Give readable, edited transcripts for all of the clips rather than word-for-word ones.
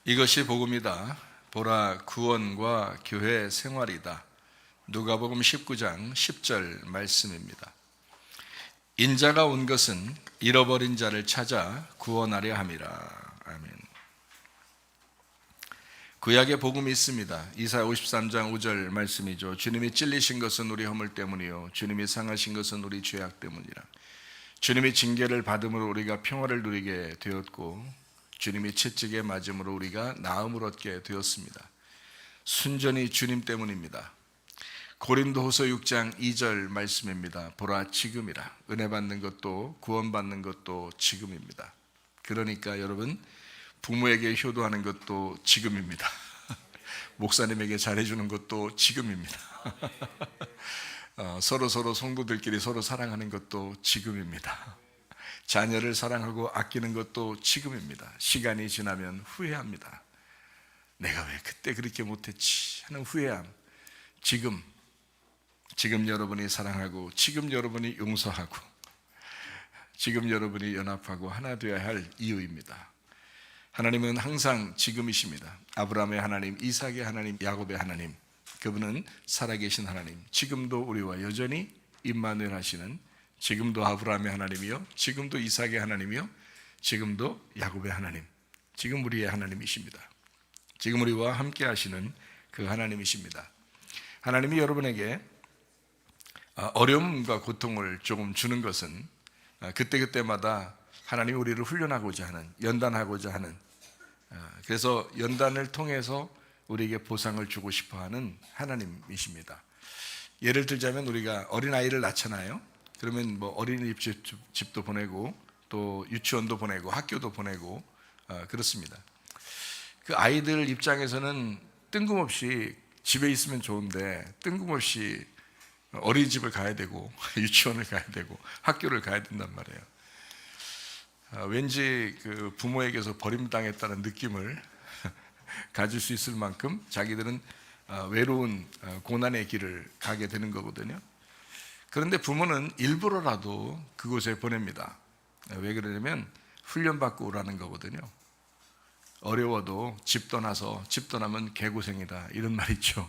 이것이 복음이다. 보라, 구원과 교회 생활이다. 누가복음 19장 10절 말씀입니다. 인자가 온 것은 잃어버린 자를 찾아 구원하려 함이라. 아멘. 구약의 복음이 있습니다. 이사야 53장 5절 말씀이죠. 주님이 찔리신 것은 우리 허물 때문이요 주님이 상하신 것은 우리 죄악 때문이라. 주님이 징계를 받음으로 우리가 평화를 누리게 되었고 주님이 채찍에 맞음으로 우리가 나음을 얻게 되었습니다. 순전히 주님 때문입니다. 고린도후서 6장 2절 말씀입니다. 보라, 지금이라. 은혜 받는 것도 구원 받는 것도 지금입니다. 그러니까 여러분, 부모에게 효도하는 것도 지금입니다. 목사님에게 잘해주는 것도 지금입니다. 서로 성도들끼리 서로 사랑하는 것도 지금입니다. 자녀를 사랑하고 아끼는 것도 지금입니다. 시간이 지나면 후회합니다. 내가 왜 그때 그렇게 못했지 하는 후회함. 지금 여러분이 사랑하고, 지금 여러분이 용서하고, 지금 여러분이 연합하고 하나 되어야 할 이유입니다. 하나님은 항상 지금이십니다. 아브라함의 하나님, 이삭의 하나님, 야곱의 하나님, 그분은 살아계신 하나님, 지금도 우리와 여전히 임마누엘 하시는, 지금도 아브라함의 하나님이요, 지금도 이삭의 하나님이요, 지금도 야곱의 하나님, 지금 우리의 하나님이십니다. 지금 우리와 함께 하시는 그 하나님이십니다. 하나님이 여러분에게 어려움과 고통을 조금 주는 것은 그때그때마다 하나님이 우리를 훈련하고자 하는, 연단하고자 하는, 그래서 연단을 통해서 우리에게 보상을 주고 싶어하는 하나님이십니다. 예를 들자면 우리가 어린아이를 낳잖아요. 그러면 어린이집도 보내고 또 유치원도 보내고 학교도 보내고 그렇습니다. 그 아이들 입장에서는 뜬금없이 집에 있으면 좋은데 뜬금없이 어린이집을 가야 되고 유치원을 가야 되고 학교를 가야 된단 말이에요. 왠지 그 부모에게서 버림당했다는 느낌을 가질 수 있을 만큼 자기들은 외로운 고난의 길을 가게 되는 거거든요. 그런데 부모는 일부러라도 그곳에 보냅니다. 왜 그러냐면 훈련받고 오라는 거거든요. 어려워도 집 떠나면 개고생이다, 이런 말 있죠.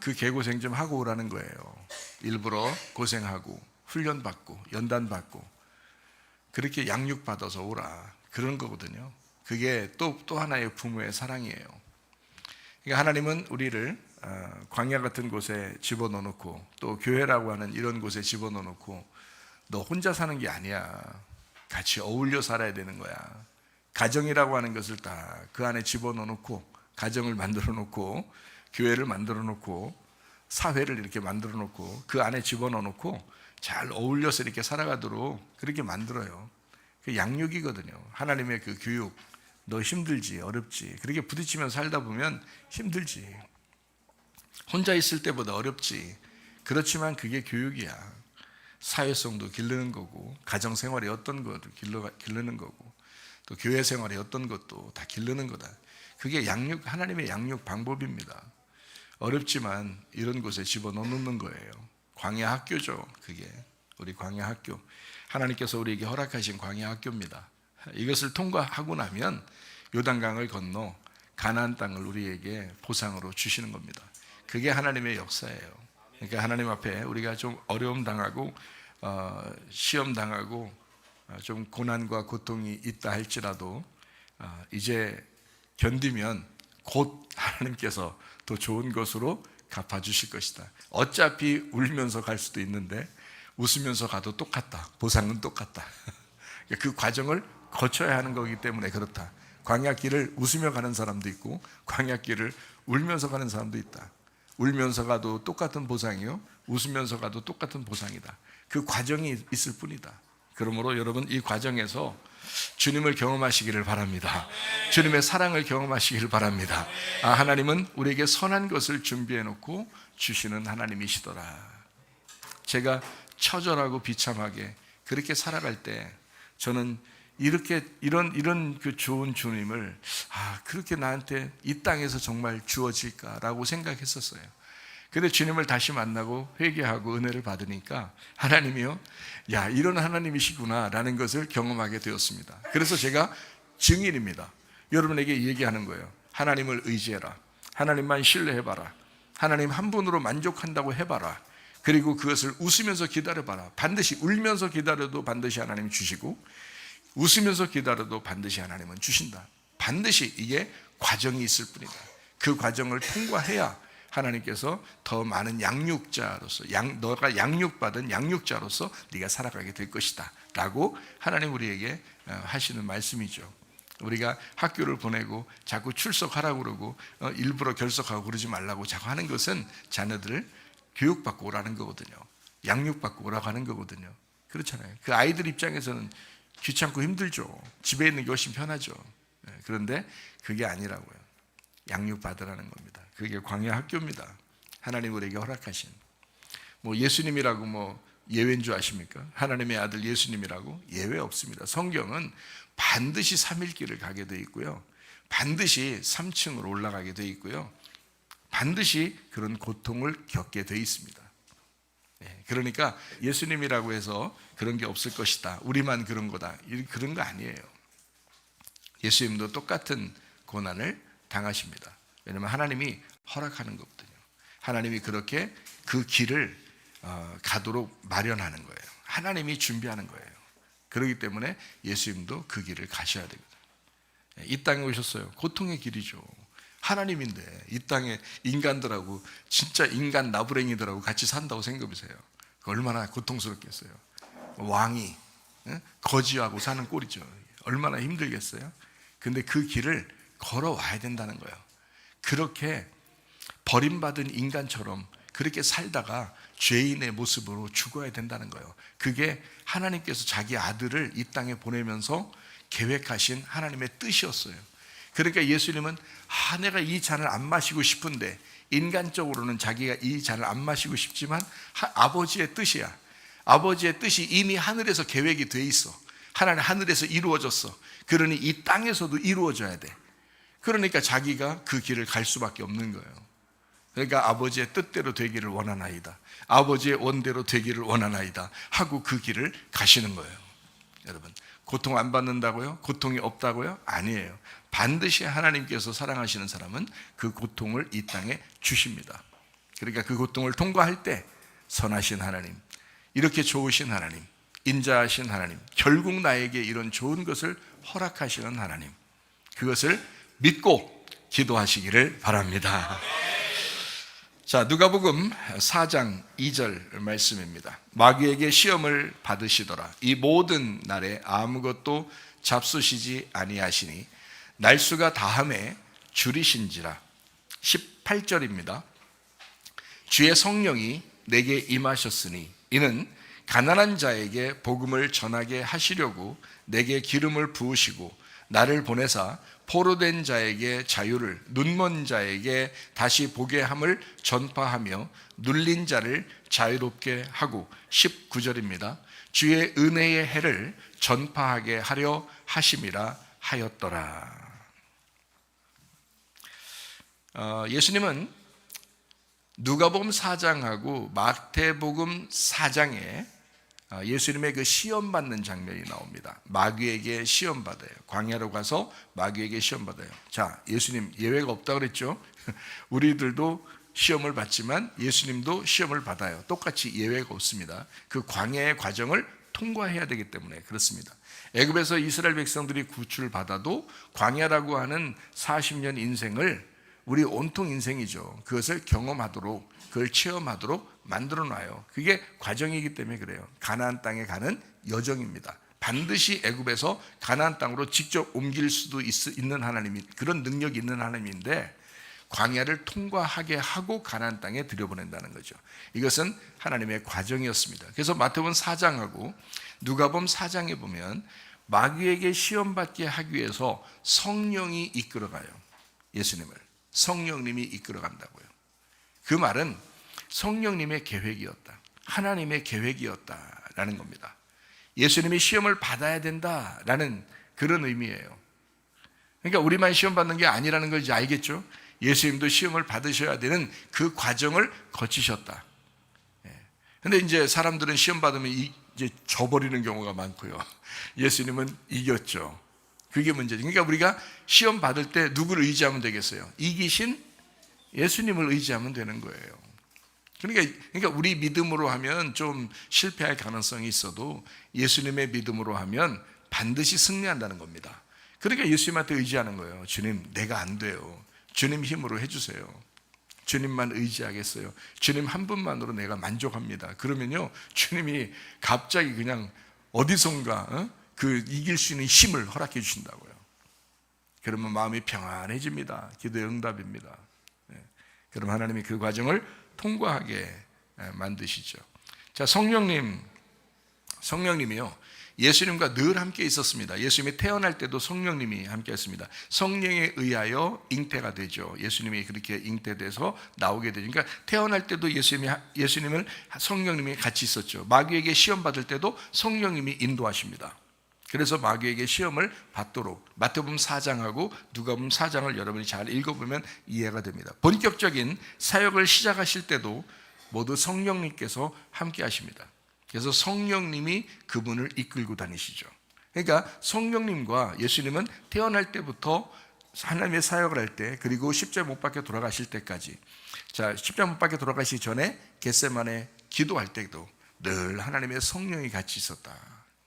그 개고생 좀 하고 오라는 거예요. 일부러 고생하고 훈련받고 연단받고 그렇게 양육받아서 오라, 그런 거거든요. 그게 또 하나의 부모의 사랑이에요. 그러니까 하나님은 우리를 광야 같은 곳에 집어넣어놓고 또 교회라고 하는 이런 곳에 집어넣어놓고 너 혼자 사는 게 아니야, 같이 어울려 살아야 되는 거야. 가정이라고 하는 것을 다 그 안에 집어넣어놓고, 가정을 만들어놓고, 교회를 만들어놓고, 사회를 이렇게 만들어놓고, 그 안에 집어넣어놓고 잘 어울려서 이렇게 살아가도록 그렇게 만들어요. 그 양육이거든요. 하나님의 그 교육. 너 힘들지, 어렵지, 그렇게 부딪히며 살다 보면 힘들지, 혼자 있을 때보다 어렵지. 그렇지만 그게 교육이야. 사회성도 기르는 거고, 가정생활이 어떤 것도 기르는 거고, 또 교회 생활이 어떤 것도 다 기르는 거다. 그게 하나님의 양육 방법입니다. 어렵지만 이런 곳에 집어넣는 거예요. 광야 학교죠. 그게 우리 광야 학교, 하나님께서 우리에게 허락하신 광야 학교입니다. 이것을 통과하고 나면 요단강을 건너 가나안 땅을 우리에게 보상으로 주시는 겁니다. 그게 하나님의 역사예요. 그러니까 하나님 앞에 우리가 좀 어려움 당하고 시험 당하고 좀 고난과 고통이 있다 할지라도 이제 견디면 곧 하나님께서 더 좋은 것으로 갚아주실 것이다. 어차피 울면서 갈 수도 있는데 웃으면서 가도 똑같다. 보상은 똑같다. 그 과정을 거쳐야 하는 거기 때문에 그렇다. 광야길을 웃으며 가는 사람도 있고 광야길을 울면서 가는 사람도 있다. 울면서 가도 똑같은 보상이요, 웃으면서 가도 똑같은 보상이다. 그 과정이 있을 뿐이다. 그러므로 여러분, 이 과정에서 주님을 경험하시기를 바랍니다. 주님의 사랑을 경험하시기를 바랍니다. 하나님은 우리에게 선한 것을 준비해 놓고 주시는 하나님이시더라. 제가 처절하고 비참하게 그렇게 살아갈 때 저는 이런 그 좋은 주님을 그렇게 나한테 이 땅에서 정말 주어질까라고 생각했었어요. 근데 주님을 다시 만나고 회개하고 은혜를 받으니까 하나님이요, 야, 이런 하나님이시구나 라는 것을 경험하게 되었습니다. 그래서 제가 증인입니다. 여러분에게 얘기하는 거예요. 하나님을 의지해라. 하나님만 신뢰해봐라. 하나님 한 분으로 만족한다고 해봐라. 그리고 그것을 웃으면서 기다려봐라. 반드시 울면서 기다려도 반드시 하나님이 주시고, 웃으면서 기다려도 반드시 하나님은 주신다. 반드시 이게 과정이 있을 뿐이다. 그 과정을 통과해야 하나님께서 더 많은 양육자로서, 너가 양육받은 양육자로서 네가 살아가게 될 것이다 라고 하나님 우리에게 하시는 말씀이죠. 우리가 학교를 보내고 자꾸 출석하라고 그러고 일부러 결석하고 그러지 말라고 자꾸 하는 것은 자녀들을 교육받고 오라는 거거든요. 양육받고 오라고 하는 거거든요. 그렇잖아요. 그 아이들 입장에서는 귀찮고 힘들죠. 집에 있는 게 훨씬 편하죠. 그런데 그게 아니라고요. 양육받으라는 겁니다. 그게 광야 학교입니다. 하나님 우리에게 허락하신. 예수님이라고 예외인 줄 아십니까? 하나님의 아들 예수님이라고 예외 없습니다. 성경은 반드시 3일길을 가게 돼 있고요. 반드시 3층으로 올라가게 돼 있고요. 반드시 그런 고통을 겪게 돼 있습니다. 그러니까 예수님이라고 해서 그런 게 없을 것이다. 우리만 그런 거다. 그런 거 아니에요. 예수님도 똑같은 고난을 당하십니다. 왜냐하면 하나님이 허락하는 거거든요. 하나님이 그렇게 그 길을 가도록 마련하는 거예요. 하나님이 준비하는 거예요. 그렇기 때문에 예수님도 그 길을 가셔야 되거든요. 이 땅에 오셨어요. 고통의 길이죠. 하나님인데 이 땅에 인간들하고 진짜 인간 나부랭이들하고 같이 산다고 생각해보세요. 얼마나 고통스럽겠어요. 왕이 거지하고 사는 꼴이죠. 얼마나 힘들겠어요. 근데 그 길을 걸어와야 된다는 거예요. 그렇게 버림받은 인간처럼 그렇게 살다가 죄인의 모습으로 죽어야 된다는 거예요. 그게 하나님께서 자기 아들을 이 땅에 보내면서 계획하신 하나님의 뜻이었어요. 그러니까 예수님은 내가 이 잔을 안 마시고 싶은데, 인간적으로는 자기가 이 잔을 안 마시고 싶지만 아버지의 뜻이야. 아버지의 뜻이 이미 하늘에서 계획이 돼 있어. 하늘에서 이루어졌어. 그러니 이 땅에서도 이루어져야 돼. 그러니까 자기가 그 길을 갈 수밖에 없는 거예요. 그러니까 아버지의 뜻대로 되기를 원하나이다, 아버지의 원대로 되기를 원하나이다 하고 그 길을 가시는 거예요. 여러분, 고통 안 받는다고요? 고통이 없다고요? 아니에요. 반드시 하나님께서 사랑하시는 사람은 그 고통을 이 땅에 주십니다. 그러니까 그 고통을 통과할 때 선하신 하나님, 이렇게 좋으신 하나님, 인자하신 하나님, 결국 나에게 이런 좋은 것을 허락하시는 하나님, 그것을 믿고 기도하시기를 바랍니다. 자, 누가복음 4장 2절 말씀입니다. 마귀에게 시험을 받으시더라. 이 모든 날에 아무것도 잡수시지 아니하시니 날수가 다함에 줄이신지라. 18절입니다. 주의 성령이 내게 임하셨으니 이는 가난한 자에게 복음을 전하게 하시려고 내게 기름을 부으시고 나를 보내사 포로된 자에게 자유를, 눈먼 자에게 다시 보게 함을 전파하며 눌린 자를 자유롭게 하고, 19절입니다. 주의 은혜의 해를 전파하게 하려 하심이라 하였더라. 예수님은 누가복음 4장하고 마태복음 4장에 예수님의 그 시험받는 장면이 나옵니다. 마귀에게 시험받아요. 광야로 가서 마귀에게 시험받아요. 자, 예수님 예외가 없다고 그랬죠? 우리들도 시험을 받지만 예수님도 시험을 받아요. 똑같이 예외가 없습니다. 그 광야의 과정을 통과해야 되기 때문에 그렇습니다. 애굽에서 이스라엘 백성들이 구출을 받아도 광야라고 하는 40년 인생을, 우리 온통 인생이죠, 그것을 경험하도록, 그걸 체험하도록 만들어 놔요. 그게 과정이기 때문에 그래요. 가나안 땅에 가는 여정입니다. 반드시 애굽에서 가나안 땅으로 직접 옮길 수도 있는 하나님이, 그런 능력이 있는 하나님인데 광야를 통과하게 하고 가나안 땅에 들여보낸다는 거죠. 이것은 하나님의 과정이었습니다. 그래서 마태복음 4장하고 누가복음 4장에 보면 마귀에게 시험받게 하기 위해서 성령이 이끌어가요. 예수님을 성령님이 이끌어간다고요. 그 말은 성령님의 계획이었다, 하나님의 계획이었다라는 겁니다. 예수님이 시험을 받아야 된다라는 그런 의미예요. 그러니까 우리만 시험 받는 게 아니라는 걸 이제 알겠죠? 예수님도 시험을 받으셔야 되는 그 과정을 거치셨다. 근데 이제 사람들은 시험 받으면 이제 져버리는 경우가 많고요. 예수님은 이겼죠. 그게 문제죠. 그러니까 우리가 시험 받을 때 누구를 의지하면 되겠어요? 이기신 예수님을 의지하면 되는 거예요. 그러니까 우리 믿음으로 하면 좀 실패할 가능성이 있어도 예수님의 믿음으로 하면 반드시 승리한다는 겁니다. 그러니까 예수님한테 의지하는 거예요. 주님, 내가 안 돼요. 주님 힘으로 해주세요. 주님만 의지하겠어요. 주님 한 분만으로 내가 만족합니다. 그러면요, 주님이 갑자기 그냥 어디선가 그 이길 수 있는 힘을 허락해 주신다고요. 그러면 마음이 평안해집니다. 기도의 응답입니다. 그럼 하나님이 그 과정을 통과하게 만드시죠. 자, 성령님이요, 예수님과 늘 함께 있었습니다. 예수님이 태어날 때도 성령님이 함께 했습니다. 성령에 의하여 잉태가 되죠. 예수님이 그렇게 잉태돼서 나오게 되죠. 그러니까 태어날 때도 예수님을 성령님이 같이 있었죠. 마귀에게 시험 받을 때도 성령님이 인도하십니다. 그래서 마귀에게 시험을 받도록 마태복음 4장하고 누가복음 4장을 여러분이 잘 읽어보면 이해가 됩니다. 본격적인 사역을 시작하실 때도 모두 성령님께서 함께 하십니다. 그래서 성령님이 그분을 이끌고 다니시죠. 그러니까 성령님과 예수님은 태어날 때부터 하나님의 사역을 할 때, 그리고 십자가 못 박혀 돌아가실 때까지, 자, 십자가 못 박혀 돌아가시기 전에 겟세마네 기도할 때도 늘 하나님의 성령이 같이 있었다.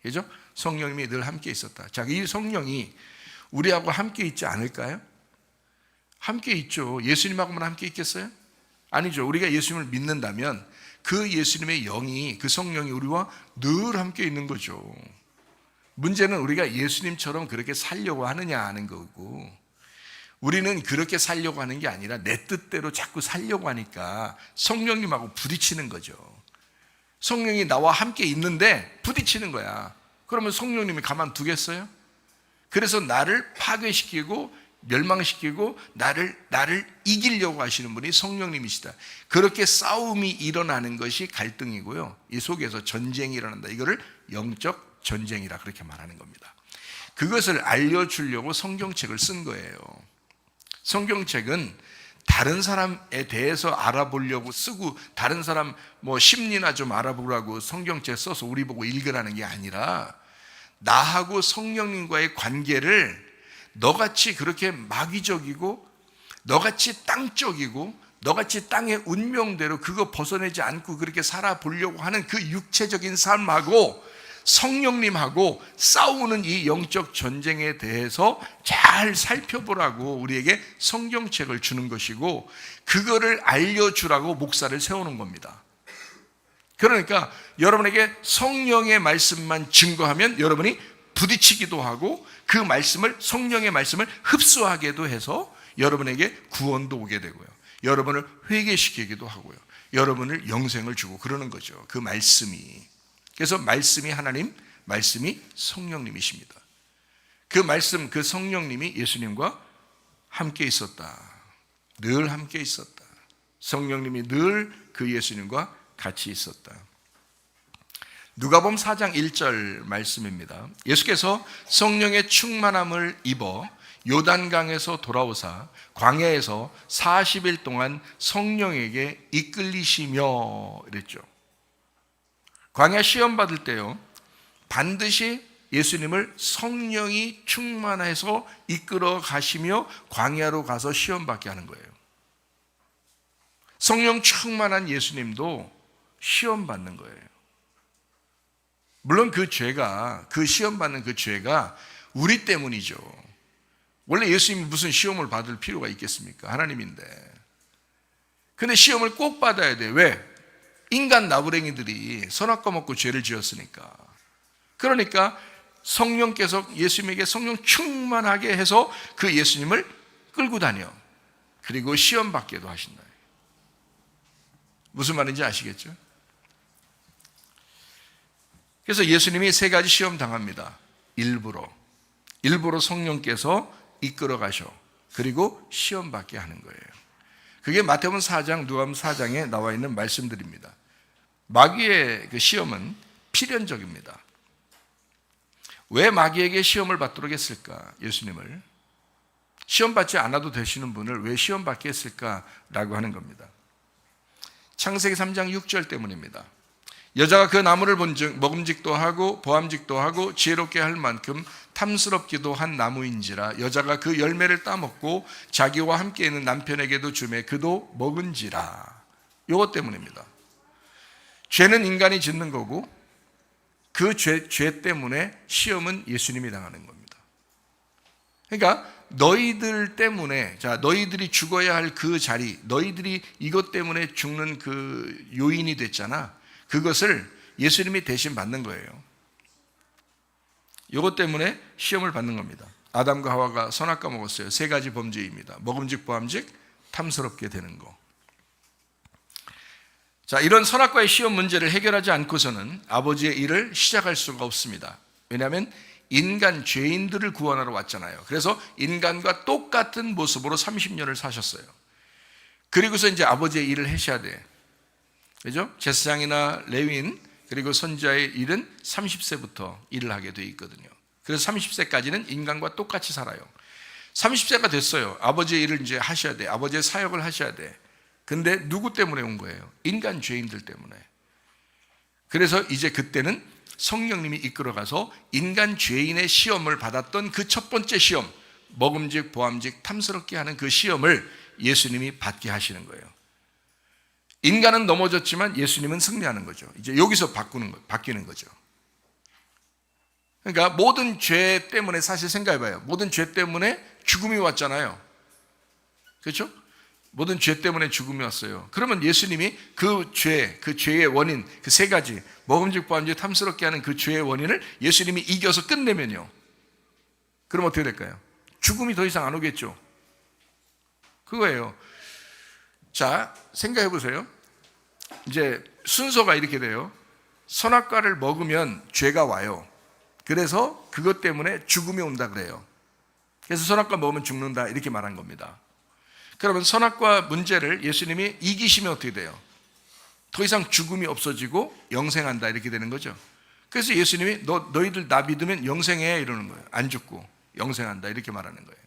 그죠? 성령님이 늘 함께 있었다. 자, 이 성령이 우리하고 함께 있지 않을까요? 함께 있죠. 예수님하고만 함께 있겠어요? 아니죠. 우리가 예수님을 믿는다면 그 예수님의 영이, 그 성령이 우리와 늘 함께 있는 거죠. 문제는 우리가 예수님처럼 그렇게 살려고 하느냐 하는 거고, 우리는 그렇게 살려고 하는 게 아니라 내 뜻대로 자꾸 살려고 하니까 성령님하고 부딪히는 거죠. 성령이 나와 함께 있는데 부딪히는 거야. 그러면 성령님이 가만두겠어요? 그래서 나를 파괴시키고 멸망시키고 나를 이기려고 하시는 분이 성령님이시다. 그렇게 싸움이 일어나는 것이 갈등이고요, 이 속에서 전쟁이 일어난다. 이거를 영적 전쟁이라 그렇게 말하는 겁니다. 그것을 알려주려고 성경책을 쓴 거예요. 성경책은 다른 사람에 대해서 알아보려고 쓰고, 다른 사람 심리나 좀 알아보라고 성경책 써서 우리 보고 읽으라는 게 아니라, 나하고 성령님과의 관계를 너같이 그렇게 마귀적이고 너같이 땅적이고 너같이 땅의 운명대로 그거 벗어내지 않고 그렇게 살아보려고 하는 그 육체적인 삶하고 성령님하고 싸우는 이 영적 전쟁에 대해서 잘 살펴보라고 우리에게 성경책을 주는 것이고, 그거를 알려주라고 목사를 세우는 겁니다. 그러니까 여러분에게 성령의 말씀만 증거하면 여러분이 부딪히기도 하고, 그 말씀을, 성령의 말씀을 흡수하게도 해서 여러분에게 구원도 오게 되고요, 여러분을 회개시키기도 하고요, 여러분을 영생을 주고 그러는 거죠. 그 말씀이. 그래서 말씀이 하나님, 말씀이 성령님이십니다. 그 말씀, 그 성령님이 예수님과 함께 있었다. 늘 함께 있었다. 성령님이 늘 그 예수님과 같이 있었다. 누가복음 4장 1절 말씀입니다. 예수께서 성령의 충만함을 입어 요단강에서 돌아오사 광야에서 40일 동안 성령에게 이끌리시며 이랬죠. 광야 시험 받을 때요, 반드시 예수님을 성령이 충만해서 이끌어 가시며 광야로 가서 시험 받게 하는 거예요. 성령 충만한 예수님도 시험 받는 거예요. 물론 그 죄가, 그 시험 받는 그 죄가 우리 때문이죠. 원래 예수님이 무슨 시험을 받을 필요가 있겠습니까? 하나님인데. 근데 시험을 꼭 받아야 돼. 왜? 인간 나부랭이들이 선악과 먹고 죄를 지었으니까. 그러니까 성령께서 예수님에게 성령 충만하게 해서 그 예수님을 끌고 다녀. 그리고 시험 받게도 하신다. 무슨 말인지 아시겠죠? 그래서 예수님이 세 가지 시험 당합니다. 일부러 성령께서 이끌어 가셔. 그리고 시험 받게 하는 거예요. 그게 마태복음 4장, 누가복음 4장에 나와 있는 말씀들입니다. 마귀의 그 시험은 필연적입니다. 왜 마귀에게 시험을 받도록 했을까? 예수님을 시험 받지 않아도 되시는 분을 왜 시험 받게 했을까라고 하는 겁니다. 창세기 3장 6절 때문입니다. 여자가 그 나무를 본즉 먹음직도 하고 보암직도 하고 지혜롭게 할 만큼 탐스럽기도 한 나무인지라 여자가 그 열매를 따먹고 자기와 함께 있는 남편에게도 주매 그도 먹은지라. 이것 때문입니다. 죄는 인간이 짓는 거고 그 죄 때문에 시험은 예수님이 당하는 겁니다. 그러니까 너희들 때문에, 자, 너희들이 죽어야 할 그 자리, 너희들이 이것 때문에 죽는 그 요인이 됐잖아. 그것을 예수님이 대신 받는 거예요. 이것 때문에 시험을 받는 겁니다. 아담과 하와가 선악과 먹었어요. 세 가지 범죄입니다. 먹음직, 보암직, 탐스럽게 되는 거. 자, 이런 선악과의 시험 문제를 해결하지 않고서는 아버지의 일을 시작할 수가 없습니다. 왜냐하면 인간 죄인들을 구원하러 왔잖아요. 그래서 인간과 똑같은 모습으로 30년을 사셨어요. 그리고서 이제 아버지의 일을 하셔야 돼. 그죠? 제사장이나 레위인 그리고 선지자의 일은 30세부터 일을 하게 돼 있거든요. 그래서 30세까지는 인간과 똑같이 살아요. 30세가 됐어요. 아버지의 일을 이제 하셔야 돼. 아버지의 사역을 하셔야 돼. 근데 누구 때문에 온 거예요? 인간 죄인들 때문에. 그래서 이제 그때는 성령님이 이끌어가서 인간 죄인의 시험을 받았던 그 첫 번째 시험, 먹음직, 보암직, 탐스럽게 하는 그 시험을 예수님이 받게 하시는 거예요. 인간은 넘어졌지만 예수님은 승리하는 거죠. 이제 여기서 바뀌는 거죠. 그러니까 모든 죄 때문에 사실 생각해봐요. 모든 죄 때문에 죽음이 왔잖아요. 그렇죠? 모든 죄 때문에 죽음이 왔어요. 그러면 예수님이 그 죄의 원인, 그 세 가지, 먹음직, 보암직, 탐스럽게 하는 그 죄의 원인을 예수님이 이겨서 끝내면요. 그럼 어떻게 될까요? 죽음이 더 이상 안 오겠죠. 그거예요. 자, 생각해 보세요. 이제 순서가 이렇게 돼요. 선악과를 먹으면 죄가 와요. 그래서 그것 때문에 죽음이 온다 그래요. 그래서 선악과 먹으면 죽는다 이렇게 말한 겁니다. 그러면 선악과 문제를 예수님이 이기시면 어떻게 돼요? 더 이상 죽음이 없어지고 영생한다 이렇게 되는 거죠. 그래서 예수님이 너희들 나 믿으면 영생해 이러는 거예요. 안 죽고 영생한다 이렇게 말하는 거예요.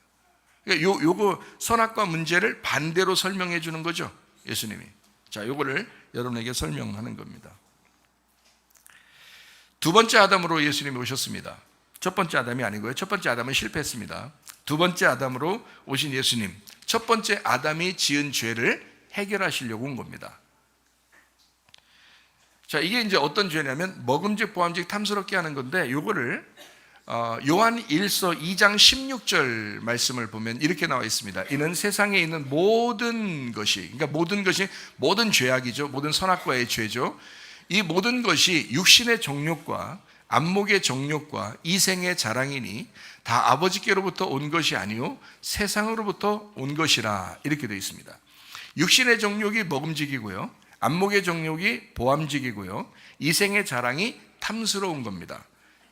그러니까 요거 선악과 문제를 반대로 설명해 주는 거죠. 예수님이. 자, 요거를 여러분에게 설명하는 겁니다. 두 번째 아담으로 예수님이 오셨습니다. 첫 번째 아담이 아니고요. 첫 번째 아담은 실패했습니다. 두 번째 아담으로 오신 예수님. 첫 번째 아담이 지은 죄를 해결하시려고 온 겁니다. 자, 이게 이제 어떤 죄냐면 먹음직, 보암직, 탐스럽게 하는 건데 요거를 요한 1서 2장 16절 말씀을 보면 이렇게 나와 있습니다. 이는 세상에 있는 모든 것이, 그러니까 모든 것이 모든 죄악이죠. 모든 선악과의 죄죠. 이 모든 것이 육신의 정욕과 안목의 정욕과 이생의 자랑이니 다 아버지께로부터 온 것이 아니요 세상으로부터 온 것이라 이렇게 되어 있습니다. 육신의 정욕이 먹음직이고요. 안목의 정욕이 보암직이고요. 이생의 자랑이 탐스러운 겁니다.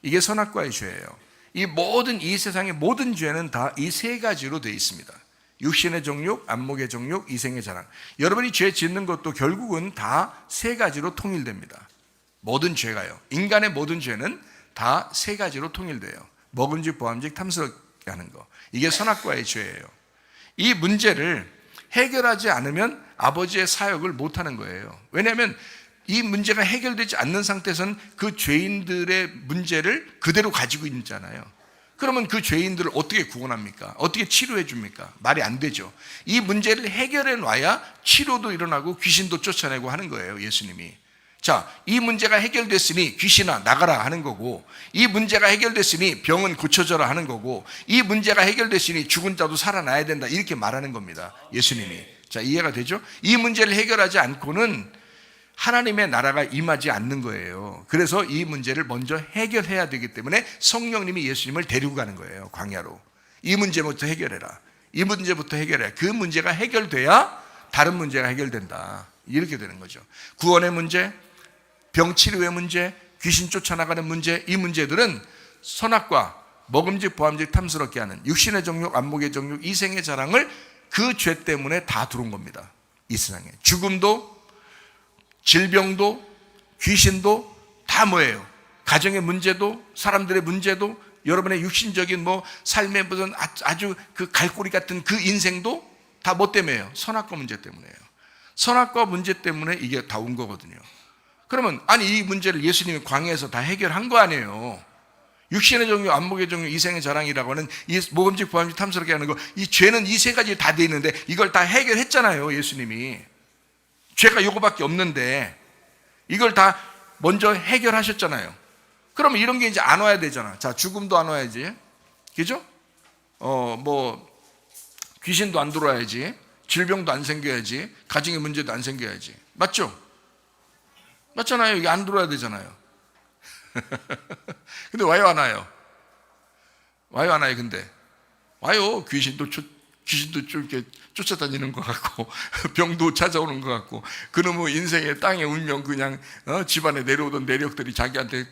이게 선악과의 죄예요. 이 세상의 모든 죄는 다 이 세 가지로 되어 있습니다. 육신의 정욕, 안목의 정욕, 이생의 자랑. 여러분이 죄 짓는 것도 결국은 다 세 가지로 통일됩니다. 모든 죄가요. 인간의 모든 죄는 다 세 가지로 통일돼요. 먹음직, 보암직, 탐스럽게 하는 거. 이게 선악과의 죄예요. 이 문제를 해결하지 않으면 아버지의 사역을 못하는 거예요. 왜냐하면 이 문제가 해결되지 않는 상태에서는 그 죄인들의 문제를 그대로 가지고 있잖아요. 그러면 그 죄인들을 어떻게 구원합니까? 어떻게 치료해 줍니까? 말이 안 되죠. 이 문제를 해결해 놔야 치료도 일어나고 귀신도 쫓아내고 하는 거예요, 예수님이. 자, 이 문제가 해결됐으니 귀신아 나가라 하는 거고, 이 문제가 해결됐으니 병은 고쳐져라 하는 거고, 이 문제가 해결됐으니 죽은 자도 살아나야 된다 이렇게 말하는 겁니다, 예수님이. 자, 이해가 되죠? 이 문제를 해결하지 않고는 하나님의 나라가 임하지 않는 거예요. 그래서 이 문제를 먼저 해결해야 되기 때문에 성령님이 예수님을 데리고 가는 거예요, 광야로. 이 문제부터 해결해라. 이 문제부터 해결해라. 그 문제가 해결돼야 다른 문제가 해결된다. 이렇게 되는 거죠. 구원의 문제, 병치료의 문제, 귀신 쫓아나가는 문제, 이 문제들은 선악과 먹음직, 보암직, 탐스럽게 하는 육신의 정욕, 안목의 정욕, 이생의 자랑을 그 죄 때문에 다 들어온 겁니다. 이 세상에. 죽음도, 질병도, 귀신도 다 뭐예요? 가정의 문제도, 사람들의 문제도, 여러분의 육신적인 삶의 무슨 아주 그 갈고리 같은 그 인생도 다 뭐 때문에요? 선악과 문제 때문에요. 선악과 문제 때문에 이게 다 온 거거든요. 그러면 아니 이 문제를 예수님이 광야에서 다 해결한 거 아니에요. 육신의 종류, 안목의 종류, 이생의 자랑이라고 하는 이 모범직, 보암직, 탐스럽게 하는 거, 이 죄는 이 세 가지 다 돼 있는데 이걸 다 해결했잖아요. 예수님이. 죄가 요거밖에 없는데 이걸 다 먼저 해결하셨잖아요. 그러면 이런 게 이제 안 와야 되잖아. 자, 죽음도 안 와야지, 그죠? 귀신도 안 들어와야지, 질병도 안 생겨야지, 가정의 문제도 안 생겨야지. 맞죠? 맞잖아요. 이게 안 들어와야 되잖아요. 근데 와요, 안 와요? 와요, 안 와요? 근데 와요. 귀신도 이렇게 쫓아다니는 것 같고 병도 찾아오는 것 같고, 그놈의 인생의 땅의 운명, 그냥 집안에 내려오던 내력들이 자기한테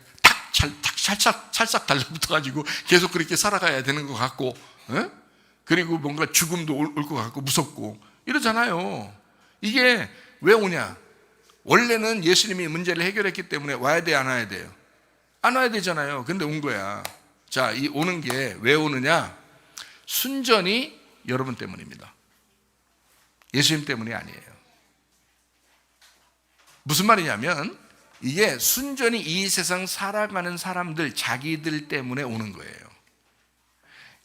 찰싹 달라붙어가지고 계속 그렇게 살아가야 되는 것 같고, 그리고 뭔가 죽음도 올 것 같고 무섭고 이러잖아요. 이게 왜 오냐? 원래는 예수님이 문제를 해결했기 때문에 와야 돼, 안 와야 돼요? 안 와야 되잖아요. 근데 온 거야. 자, 이 오는 게 왜 오느냐? 순전히 여러분 때문입니다. 예수님 때문이 아니에요. 무슨 말이냐면 이게 순전히 이 세상 살아가는 사람들, 자기들 때문에 오는 거예요.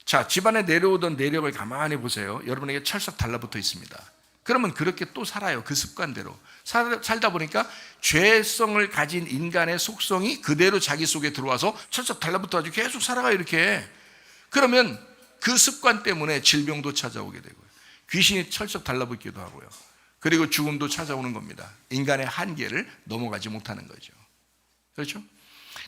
자, 집안에 내려오던 내력을 가만히 보세요. 여러분에게 철썩 달라붙어 있습니다. 그러면 그렇게 또 살아요. 그 습관대로 살다 보니까 죄성을 가진 인간의 속성이 그대로 자기 속에 들어와서 철썩 달라붙어가지고 계속 살아가요. 이렇게. 그러면 그 습관 때문에 질병도 찾아오게 되고요, 귀신이 철썩 달라붙기도 하고요, 그리고 죽음도 찾아오는 겁니다. 인간의 한계를 넘어가지 못하는 거죠. 그렇죠?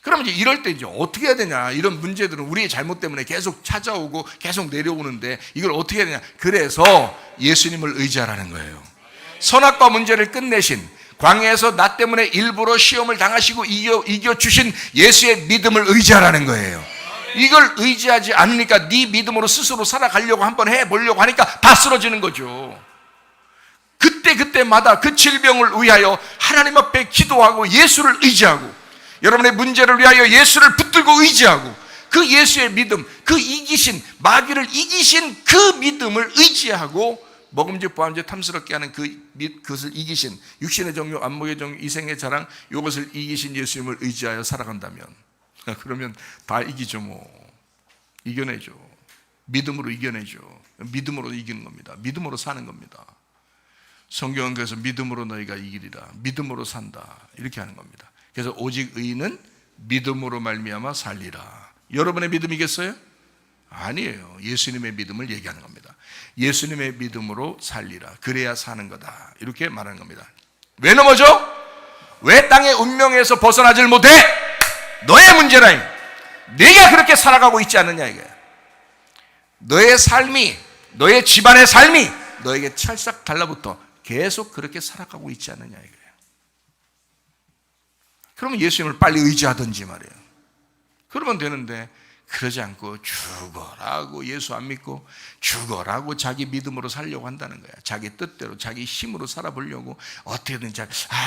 그럼 이제 이럴 때 이제 어떻게 해야 되냐? 이런 문제들은 우리의 잘못 때문에 계속 찾아오고 계속 내려오는데 이걸 어떻게 해야 되냐? 그래서 예수님을 의지하라는 거예요. 선악과 문제를 끝내신, 광야에서 나 때문에 일부러 시험을 당하시고 이겨주신 예수의 믿음을 의지하라는 거예요. 이걸 의지하지 않으니까 네 믿음으로 스스로 살아가려고 한번 해보려고 하니까 다 쓰러지는 거죠. 그때마다 그 질병을 위하여 하나님 앞에 기도하고 예수를 의지하고, 여러분의 문제를 위하여 예수를 붙들고 의지하고, 그 예수의 믿음, 그 이기신, 마귀를 이기신 그 믿음을 의지하고 먹음직 보암직 탐스럽게 하는 그것을 이기신, 육신의 종류, 안목의 종류, 이생의 자랑, 이것을 이기신 예수님을 의지하여 살아간다면 그러면 다 이기죠. 이겨내죠. 믿음으로 이겨내죠. 믿음으로 이기는 겁니다. 믿음으로 사는 겁니다. 성경은 그래서 믿음으로 너희가 이기리라, 믿음으로 산다, 이렇게 하는 겁니다. 그래서 오직 의인은 믿음으로 말미암아 살리라. 여러분의 믿음이겠어요? 아니에요. 예수님의 믿음을 얘기하는 겁니다. 예수님의 믿음으로 살리라, 그래야 사는 거다, 이렇게 말하는 겁니다. 왜 넘어져? 왜 땅의 운명에서 벗어나질 못해? 너의 문제라니. 네가 그렇게 살아가고 있지 않느냐 이거야. 너의 삶이, 너의 집안의 삶이 너에게 찰싹 달라붙어 계속 그렇게 살아가고 있지 않느냐 이거예요. 그러면 예수님을 빨리 의지하든지 말이에요. 그러면 되는데 그러지 않고 죽어라고 예수 안 믿고 죽어라고 자기 믿음으로 살려고 한다는 거야. 자기 뜻대로 자기 힘으로 살아보려고 어떻게든지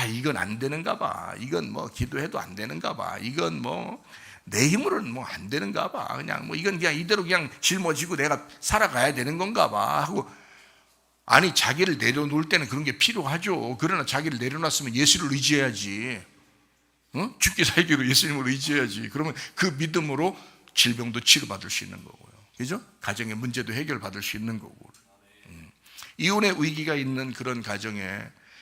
이건 안 되는가 봐, 이건 기도해도 안 되는가 봐, 이건 내 힘으로는 안 되는가 봐, 그냥 이건 그냥 이대로 그냥 짊어지고 내가 살아가야 되는 건가 봐 하고, 아니 자기를 내려놓을 때는 그런 게 필요하죠. 그러나 자기를 내려놨으면 예수를 의지해야지. 죽기 살기로 예수님을 의지해야지. 그러면 그 믿음으로 질병도 치료받을 수 있는 거고요, 그죠? 가정의 문제도 해결받을 수 있는 거고. 이혼의 위기가 있는 그런 가정에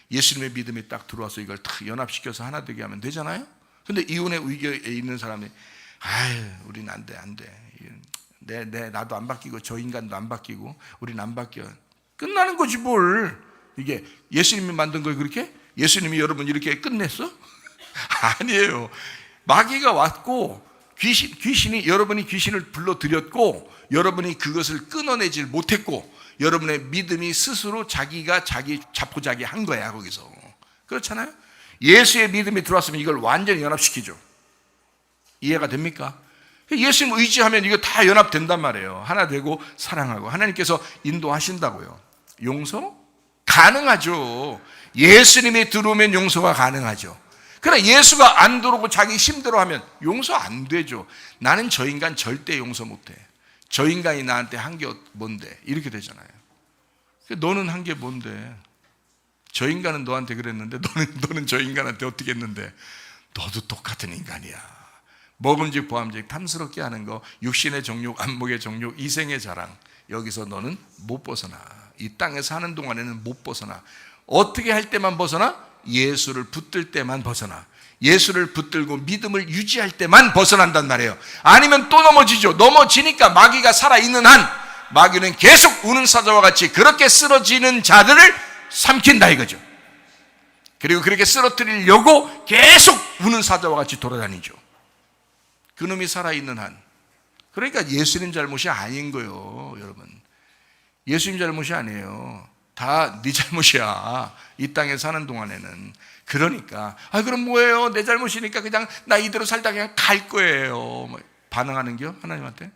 예수님의 믿음이 딱 들어와서 이걸 딱 연합시켜서 하나 되게 하면 되잖아요. 근데 이혼의 위기에 있는 사람이 우린 안 돼. 나도 안 바뀌고 저 인간도 안 바뀌고 우린 안 바뀌어. 끝나는 거지 뭘. 이게 예수님이 만든 거예요 그렇게? 예수님이 여러분 이렇게 끝냈어? 아니에요. 마귀가 왔고 귀신이 여러분이 귀신을 불러들였고 여러분이 그것을 끊어내질 못했고 여러분의 믿음이 스스로 자기가 자기 자포자기 한 거야 거기서. 그렇잖아요. 예수의 믿음이 들어왔으면 이걸 완전히 연합시키죠. 이해가 됩니까? 예수님 의지하면 이거 다 연합된단 말이에요. 하나 되고 사랑하고 하나님께서 인도하신다고요. 용서? 가능하죠. 예수님이 들어오면 용서가 가능하죠. 그러나 예수가 안 들어오고 자기 힘대로 하면 용서 안 되죠. 나는 저 인간 절대 용서 못해. 저 인간이 나한테 한 게 뭔데? 이렇게 되잖아요. 너는 한 게 뭔데? 저 인간은 너한테 그랬는데 너는 저 인간한테 어떻게 했는데 너도 똑같은 인간이야. 먹음직 보암직 탐스럽게 하는 거, 육신의 정욕, 안목의 정욕, 이생의 자랑, 여기서 너는 못 벗어나. 이 땅에 사는 동안에는 못 벗어나. 어떻게 할 때만 벗어나? 예수를 붙들 때만 벗어나. 예수를 붙들고 믿음을 유지할 때만 벗어난단 말이에요. 아니면 또 넘어지죠. 넘어지니까 마귀가 살아있는 한 마귀는 계속 우는 사자와 같이 그렇게 쓰러지는 자들을 삼킨다 이거죠. 그리고 그렇게 쓰러뜨리려고 계속 우는 사자와 같이 돌아다니죠. 그놈이 살아있는 한. 그러니까 예수님 잘못이 아닌 거예요, 여러분. 예수님 잘못이 아니에요. 다 네 잘못이야, 이 땅에 사는 동안에는. 그러니까 그럼 뭐예요? 내 잘못이니까 그냥 나 이대로 살다 그냥 갈 거예요, 반응하는겨 하나님한테?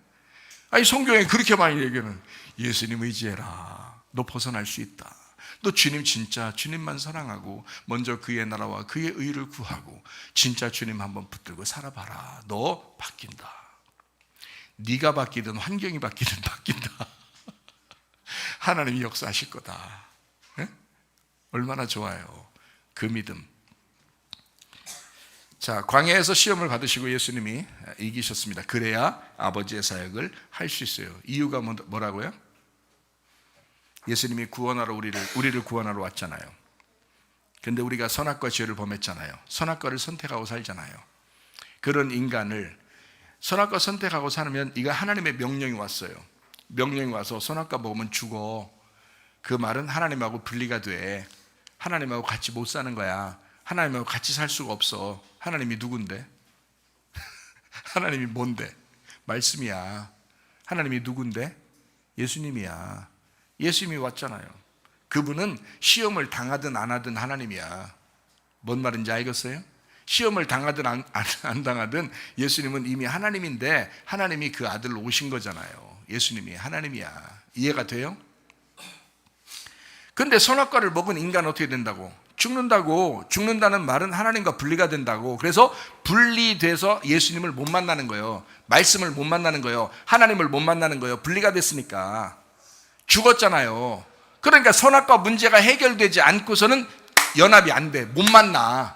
아니, 성경에 그렇게 많이 얘기하는, 예수님 의지해라, 너 벗어날 수 있다. 너 주님 진짜 주님만 사랑하고 먼저 그의 나라와 그의 의를 구하고 진짜 주님 한번 붙들고 살아봐라. 너 바뀐다. 네가 바뀌든 환경이 바뀌든 바뀐다. 하나님이 역사하실 거다. 네? 얼마나 좋아요, 그 믿음. 자, 광야에서 시험을 받으시고 예수님이 이기셨습니다. 그래야 아버지의 사역을 할 수 있어요. 이유가 뭐라고요? 예수님이 구원하러 우리를 구원하러 왔잖아요. 근데 우리가 선악과 죄를 범했잖아요. 선악과를 선택하고 살잖아요. 그런 인간을 선악과 선택하고 살면 이거 하나님의 명령이 왔어요. 명령이 와서 선악과 먹으면 죽어. 그 말은 하나님하고 분리가 돼. 하나님하고 같이 못 사는 거야. 하나님하고 같이 살 수가 없어. 하나님이 누군데? 하나님이 뭔데? 말씀이야. 하나님이 누군데? 예수님이야. 예수님이 왔잖아요. 그분은 시험을 당하든 안 하든 하나님이야. 뭔 말인지 알겠어요? 시험을 당하든 안 당하든 예수님은 이미 하나님인데 하나님이 그 아들로 오신 거잖아요. 예수님이 하나님이야. 이해가 돼요? 근데 선악과를 먹은 인간은 어떻게 된다고? 죽는다고. 죽는다는 말은 하나님과 분리가 된다고. 그래서 분리돼서 예수님을 못 만나는 거예요. 말씀을 못 만나는 거예요. 하나님을 못 만나는 거예요. 분리가 됐으니까. 죽었잖아요. 그러니까 선악과 문제가 해결되지 않고서는 연합이 안 돼. 못 만나.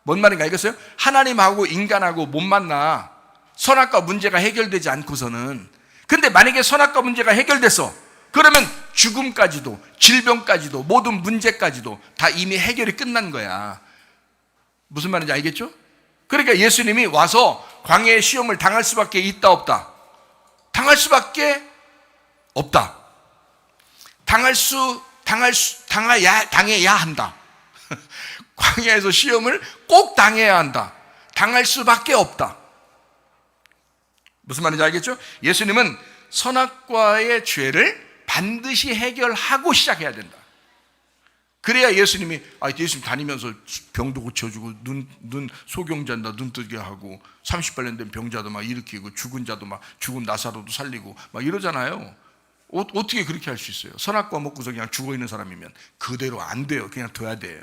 뭔 말인가 알겠어요? 하나님하고 인간하고 못 만나. 선악과 문제가 해결되지 않고서는. 근데 만약에 선악과 문제가 해결됐어, 그러면 죽음까지도 질병까지도 모든 문제까지도 다 이미 해결이 끝난 거야. 무슨 말인지 알겠죠? 그러니까 예수님이 와서 광야의 시험을 당할 수밖에 있다 없다? 당할 수밖에 없다. 당해야 한다. 광야에서 시험을 꼭 당해야 한다. 당할 수밖에 없다. 무슨 말인지 알겠죠? 예수님은 선악과의 죄를 반드시 해결하고 시작해야 된다. 그래야 예수님이 예수님 다니면서 병도 고쳐주고 눈 소경자다 눈 뜨게 하고 38년 된 병자도 막 일으키고 죽은 자도 막 죽은 나사로도 살리고 막 이러잖아요. 어떻게 그렇게 할 수 있어요? 선악과 먹고서 그냥 죽어있는 사람이면 그대로 안 돼요. 그냥 둬야 돼요.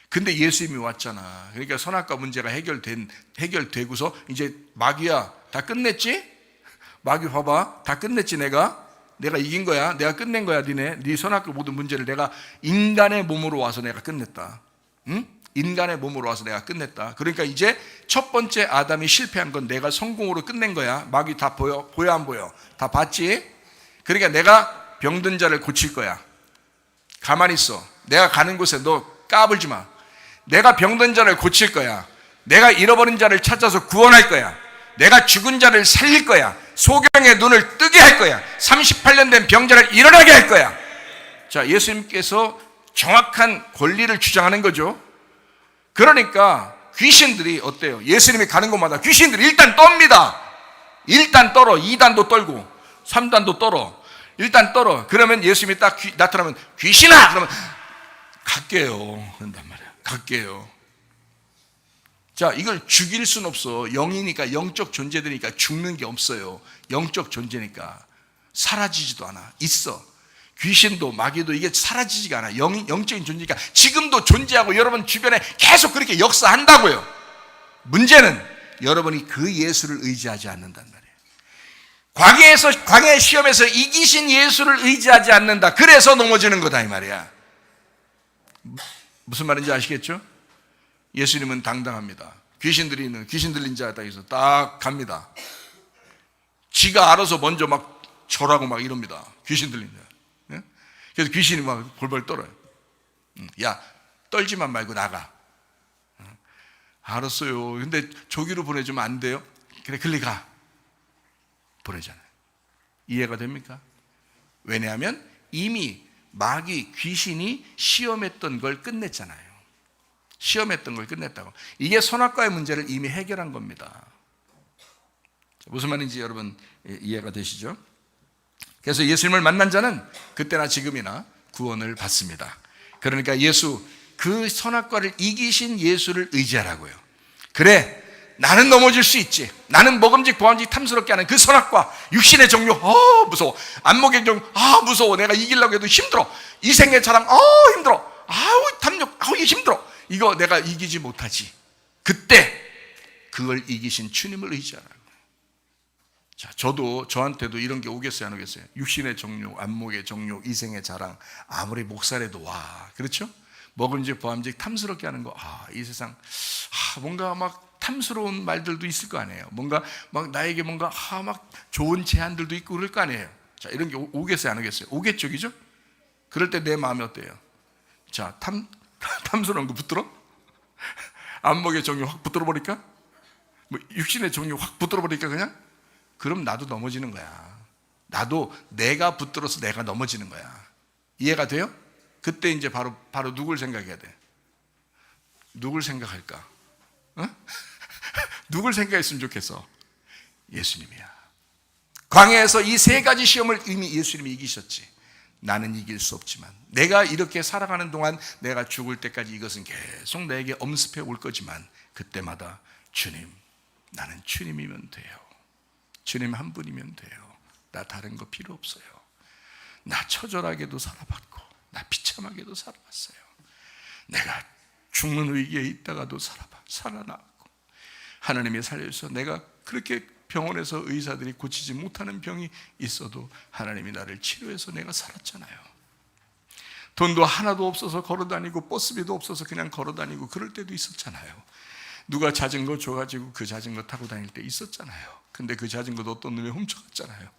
근데 예수님이 왔잖아. 그러니까 선악과 문제가 해결되고서 이제 마귀야 다 끝냈지? 마귀 봐봐, 다 끝냈지. 내가 이긴 거야. 내가 끝낸 거야. 네 선악과 모든 문제를 내가 인간의 몸으로 와서 내가 끝냈다. 응? 인간의 몸으로 와서 내가 끝냈다. 그러니까 이제 첫 번째 아담이 실패한 건 내가 성공으로 끝낸 거야. 마귀 다 보여 안 보여? 다 봤지? 그러니까 내가 병든 자를 고칠 거야. 가만히 있어. 내가 가는 곳에 너 까불지 마. 내가 병든 자를 고칠 거야. 내가 잃어버린 자를 찾아서 구원할 거야. 내가 죽은 자를 살릴 거야. 소경의 눈을 뜨게 할 거야. 38년 된 병자를 일어나게 할 거야. 자, 예수님께서 정확한 권리를 주장하는 거죠. 그러니까 귀신들이 어때요? 예수님이 가는 곳마다 귀신들이 일단 떱니다. 일단 떨어. 2단도 떨고 3단도 떨어. 일단 떨어. 그러면 예수님이 딱 나타나면 귀신아! 그러면 갈게요. 그런단 말이야. 갈게요. 자, 이걸 죽일 순 없어. 영이니까, 영적 존재들이니까 죽는 게 없어요. 영적 존재니까. 사라지지도 않아. 있어. 귀신도 마귀도 이게 사라지지가 않아. 영적인 존재니까 지금도 존재하고 여러분 주변에 계속 그렇게 역사한다고요. 문제는 여러분이 그 예수를 의지하지 않는단 말이에요. 광야의 시험에서 이기신 예수를 의지하지 않는다. 그래서 넘어지는 거다 이 말이야. 무슨 말인지 아시겠죠? 예수님은 당당합니다. 귀신 들린 자에서 딱 갑니다. 지가 알아서 먼저 막 절하고 막 이럽니다. 귀신 들린 자. 예? 그래서 귀신이 막 벌벌 떨어요. 야, 떨지만 말고 나가. 알았어요. 근데 저기로 보내주면 안 돼요? 그래, 글리 가. 보내잖아요. 이해가 됩니까? 왜냐하면 이미 마귀, 귀신이 시험했던 걸 끝냈잖아요. 시험했던 걸 끝냈다고. 이게 선악과의 문제를 이미 해결한 겁니다. 무슨 말인지 여러분 이해가 되시죠? 그래서 예수님을 만난 자는 그때나 지금이나 구원을 받습니다. 그러니까 그 선악과를 이기신 예수를 의지하라고요. 그래, 나는 넘어질 수 있지. 나는 먹음직 보암직 탐스럽게 하는 그 선악과, 육신의 정욕, 무서워. 안목의 정욕, 무서워. 내가 이기려고 해도 힘들어. 이생의 자랑, 힘들어. 탐욕, 이게 힘들어. 이거 내가 이기지 못하지. 그때 그걸 이기신 주님을 의지하라고. 자, 저한테도 이런 게 오겠어요, 안 오겠어요? 육신의 정욕, 안목의 정욕, 이생의 자랑, 아무리 목살에도 와, 그렇죠? 먹음직 보암직 탐스럽게 하는 거, 이 세상 뭔가 막 탐스러운 말들도 있을 거 아니에요. 뭔가 막 나에게 뭔가 막 좋은 제안들도 있고 그럴 거 아니에요. 자, 이런 게 오겠어요, 안 오겠어요? 오겠죠, 그죠? 그럴 때 내 마음이 어때요? 자, 탐스러운 거 붙들어? 안목의 정욕 확 붙들어 버릴까? 뭐 육신의 정욕 확 붙들어 버릴까 그냥? 그럼 나도 넘어지는 거야. 나도 내가 붙들어서 내가 넘어지는 거야. 이해가 돼요? 그때 이제 바로 누굴 생각해야 돼? 누굴 생각할까? 누굴 생각했으면 좋겠어? 예수님이야. 광야에서 이 세 가지 시험을 이미 예수님이 이기셨지. 나는 이길 수 없지만 내가 이렇게 살아가는 동안 내가 죽을 때까지 이것은 계속 내게 엄습해 올 거지만 그때마다 주님, 나는 주님이면 돼요. 주님 한 분이면 돼요. 나 다른 거 필요 없어요. 나 처절하게도 살아봤고 나 비참하게도 살아봤어요. 내가 죽는 위기에 있다가도 살아나고 하나님이 살려주셔서 내가 그렇게 병원에서 의사들이 고치지 못하는 병이 있어도 하나님이 나를 치료해서 내가 살았잖아요. 돈도 하나도 없어서 걸어다니고 버스비도 없어서 그냥 걸어다니고 그럴 때도 있었잖아요. 누가 자전거 줘가지고 그 자전거 타고 다닐 때 있었잖아요. 근데 그 자전거도 어떤 놈이 훔쳐갔잖아요.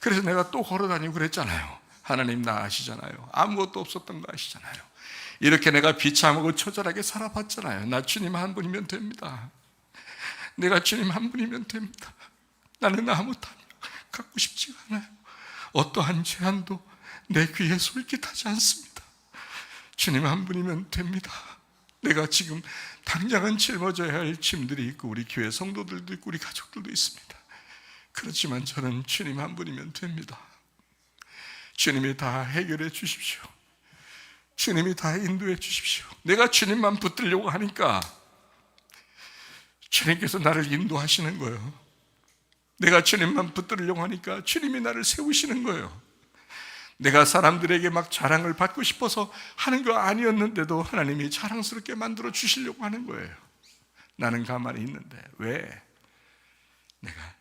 그래서 내가 또 걸어다니고 그랬잖아요. 하나님 나 아시잖아요. 아무것도 없었던 거 아시잖아요. 이렇게 내가 비참하고 처절하게 살아봤잖아요. 나 주님 한 분이면 됩니다. 내가 주님 한 분이면 됩니다. 나는 아무 탓 갖고 싶지가 않아요. 어떠한 제안도 내 귀에 솔깃하지 않습니다. 주님 한 분이면 됩니다. 내가 지금 당장은 짊어져야 할 짐들이 있고 우리 교회 성도들도 있고 우리 가족들도 있습니다. 그렇지만 저는 주님 한 분이면 됩니다. 주님이 다 해결해 주십시오. 주님이 다 인도해 주십시오. 내가 주님만 붙들려고 하니까 주님께서 나를 인도하시는 거예요. 내가 주님만 붙들려고 하니까 주님이 나를 세우시는 거예요. 내가 사람들에게 막 자랑을 받고 싶어서 하는 거 아니었는데도 하나님이 자랑스럽게 만들어 주시려고 하는 거예요. 나는 가만히 있는데 왜? 내가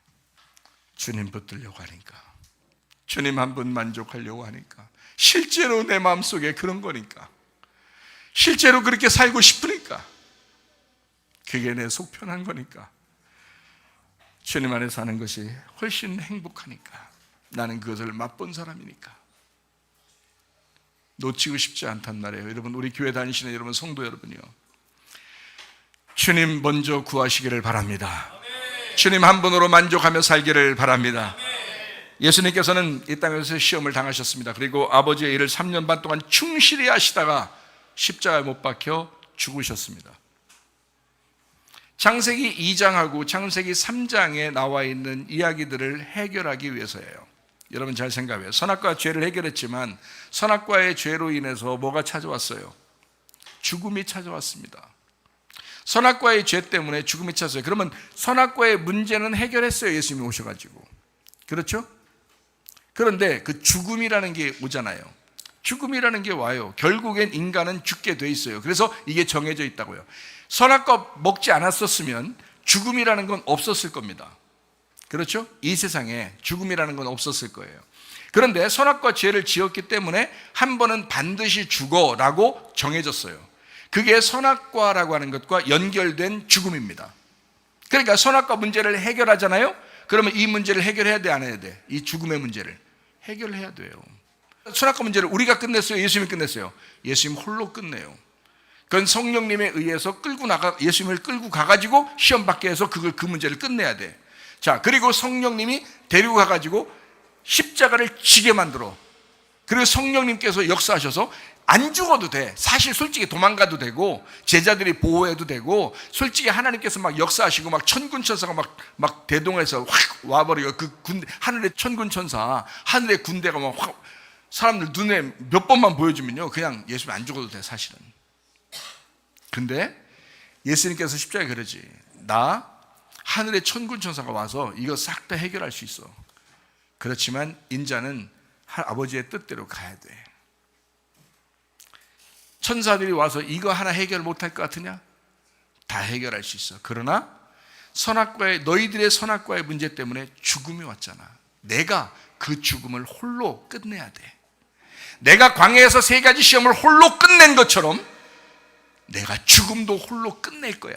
주님 붙들려고 하니까, 주님 한 분 만족하려고 하니까, 실제로 내 마음속에 그런 거니까, 실제로 그렇게 살고 싶으니까, 그게 내 속편한 거니까, 주님 안에 사는 것이 훨씬 행복하니까, 나는 그것을 맛본 사람이니까 놓치고 싶지 않단 말이에요. 여러분, 우리 교회 다니시는 여러분, 성도 여러분이요, 주님 먼저 구하시기를 바랍니다. 주님 한 분으로 만족하며 살기를 바랍니다. 예수님께서는 이 땅에서 시험을 당하셨습니다. 그리고 아버지의 일을 3년 반 동안 충실히 하시다가 십자가에 못 박혀 죽으셨습니다. 창세기 2장하고 창세기 3장에 나와 있는 이야기들을 해결하기 위해서예요. 여러분 잘 생각해요. 선악과 죄를 해결했지만 선악과의 죄로 인해서 뭐가 찾아왔어요? 죽음이 찾아왔습니다. 선악과의 죄 때문에 죽음이 찾아왔어요. 그러면 선악과의 문제는 해결했어요. 예수님이 오셔가지고. 그렇죠? 그런데 그 죽음이라는 게 오잖아요. 죽음이라는 게 와요. 결국엔 인간은 죽게 돼 있어요. 그래서 이게 정해져 있다고요. 선악과 먹지 않았었으면 죽음이라는 건 없었을 겁니다. 그렇죠? 이 세상에 죽음이라는 건 없었을 거예요. 그런데 선악과 죄를 지었기 때문에 한 번은 반드시 죽어라고 정해졌어요. 그게 선악과라고 하는 것과 연결된 죽음입니다. 그러니까 선악과 문제를 해결하잖아요. 그러면 이 문제를 해결해야 돼, 안 해야 돼? 이 죽음의 문제를 해결해야 돼요. 선악과 문제를 우리가 끝냈어요? 예수님이 끝냈어요? 예수님 홀로 끝내요. 그건 성령님에 의해서 예수님을 끌고 가가지고 시험 받게 해서 그 문제를 끝내야 돼. 자, 그리고 성령님이 데리고 가가지고 십자가를 지게 만들어. 그리고 성령님께서 역사하셔서 안 죽어도 돼. 사실 솔직히 도망가도 되고 제자들이 보호해도 되고 솔직히 하나님께서 막 역사하시고 막 천군천사가 막 대동해서 확 와버리고 그 군대, 하늘의 천군천사, 하늘의 군대가 막 확 사람들 눈에 몇 번만 보여주면요 그냥 예수님 안 죽어도 돼 사실은. 근데 예수님께서 십자가에 그러지. 나 하늘의 천군천사가 와서 이거 싹 다 해결할 수 있어. 그렇지만 인자는 아버지의 뜻대로 가야 돼. 천사들이 와서 이거 하나 해결 못할 것 같으냐? 다 해결할 수 있어. 그러나 너희들의 선악과의 문제 때문에 죽음이 왔잖아. 내가 그 죽음을 홀로 끝내야 돼. 내가 광야에서 3가지 시험을 홀로 끝낸 것처럼 내가 죽음도 홀로 끝낼 거야.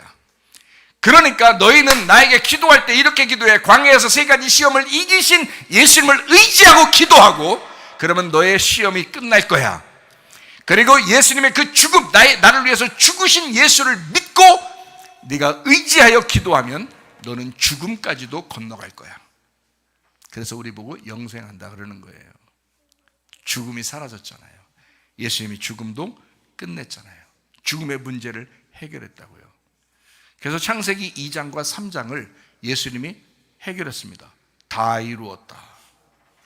그러니까 너희는 나에게 기도할 때 이렇게 기도해. 광야에서 3가지 시험을 이기신 예수님을 의지하고 기도하고, 그러면 너의 시험이 끝날 거야. 그리고 예수님의 그 죽음, 나를 위해서 죽으신 예수를 믿고 네가 의지하여 기도하면 너는 죽음까지도 건너갈 거야. 그래서 우리 보고 영생한다 그러는 거예요. 죽음이 사라졌잖아요. 예수님이 죽음도 끝냈잖아요. 죽음의 문제를 해결했다고요. 그래서 창세기 2장과 3장을 예수님이 해결했습니다. 다 이루었다.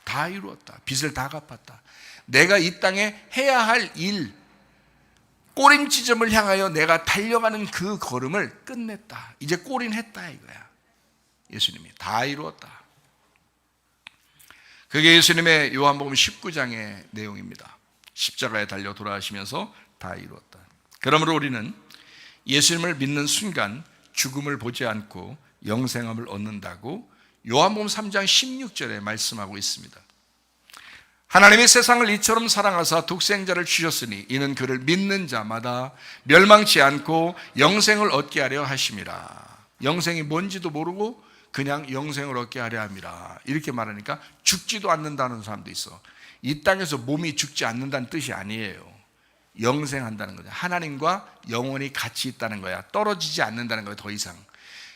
다 이루었다. 빚을 다 갚았다. 내가 이 땅에 해야 할 일, 꼬린 지점을 향하여 내가 달려가는 그 걸음을 끝냈다. 이제 꼬린했다 이거야. 예수님이 다 이루었다. 그게 예수님의 요한복음 19장의 내용입니다. 십자가에 달려 돌아가시면서 다 이루었다. 그러므로 우리는 예수님을 믿는 순간 죽음을 보지 않고 영생함을 얻는다고 요한복음 3장 16절에 말씀하고 있습니다. 하나님이 세상을 이처럼 사랑하사 독생자를 주셨으니 이는 그를 믿는 자마다 멸망치 않고 영생을 얻게 하려 하심이라. 영생이 뭔지도 모르고 그냥 영생을 얻게 하려 함이라. 이렇게 말하니까 죽지도 않는다는 사람도 있어. 이 땅에서 몸이 죽지 않는다는 뜻이 아니에요. 영생한다는 거죠. 하나님과 영원히 같이 있다는 거야. 떨어지지 않는다는 거야. 더 이상.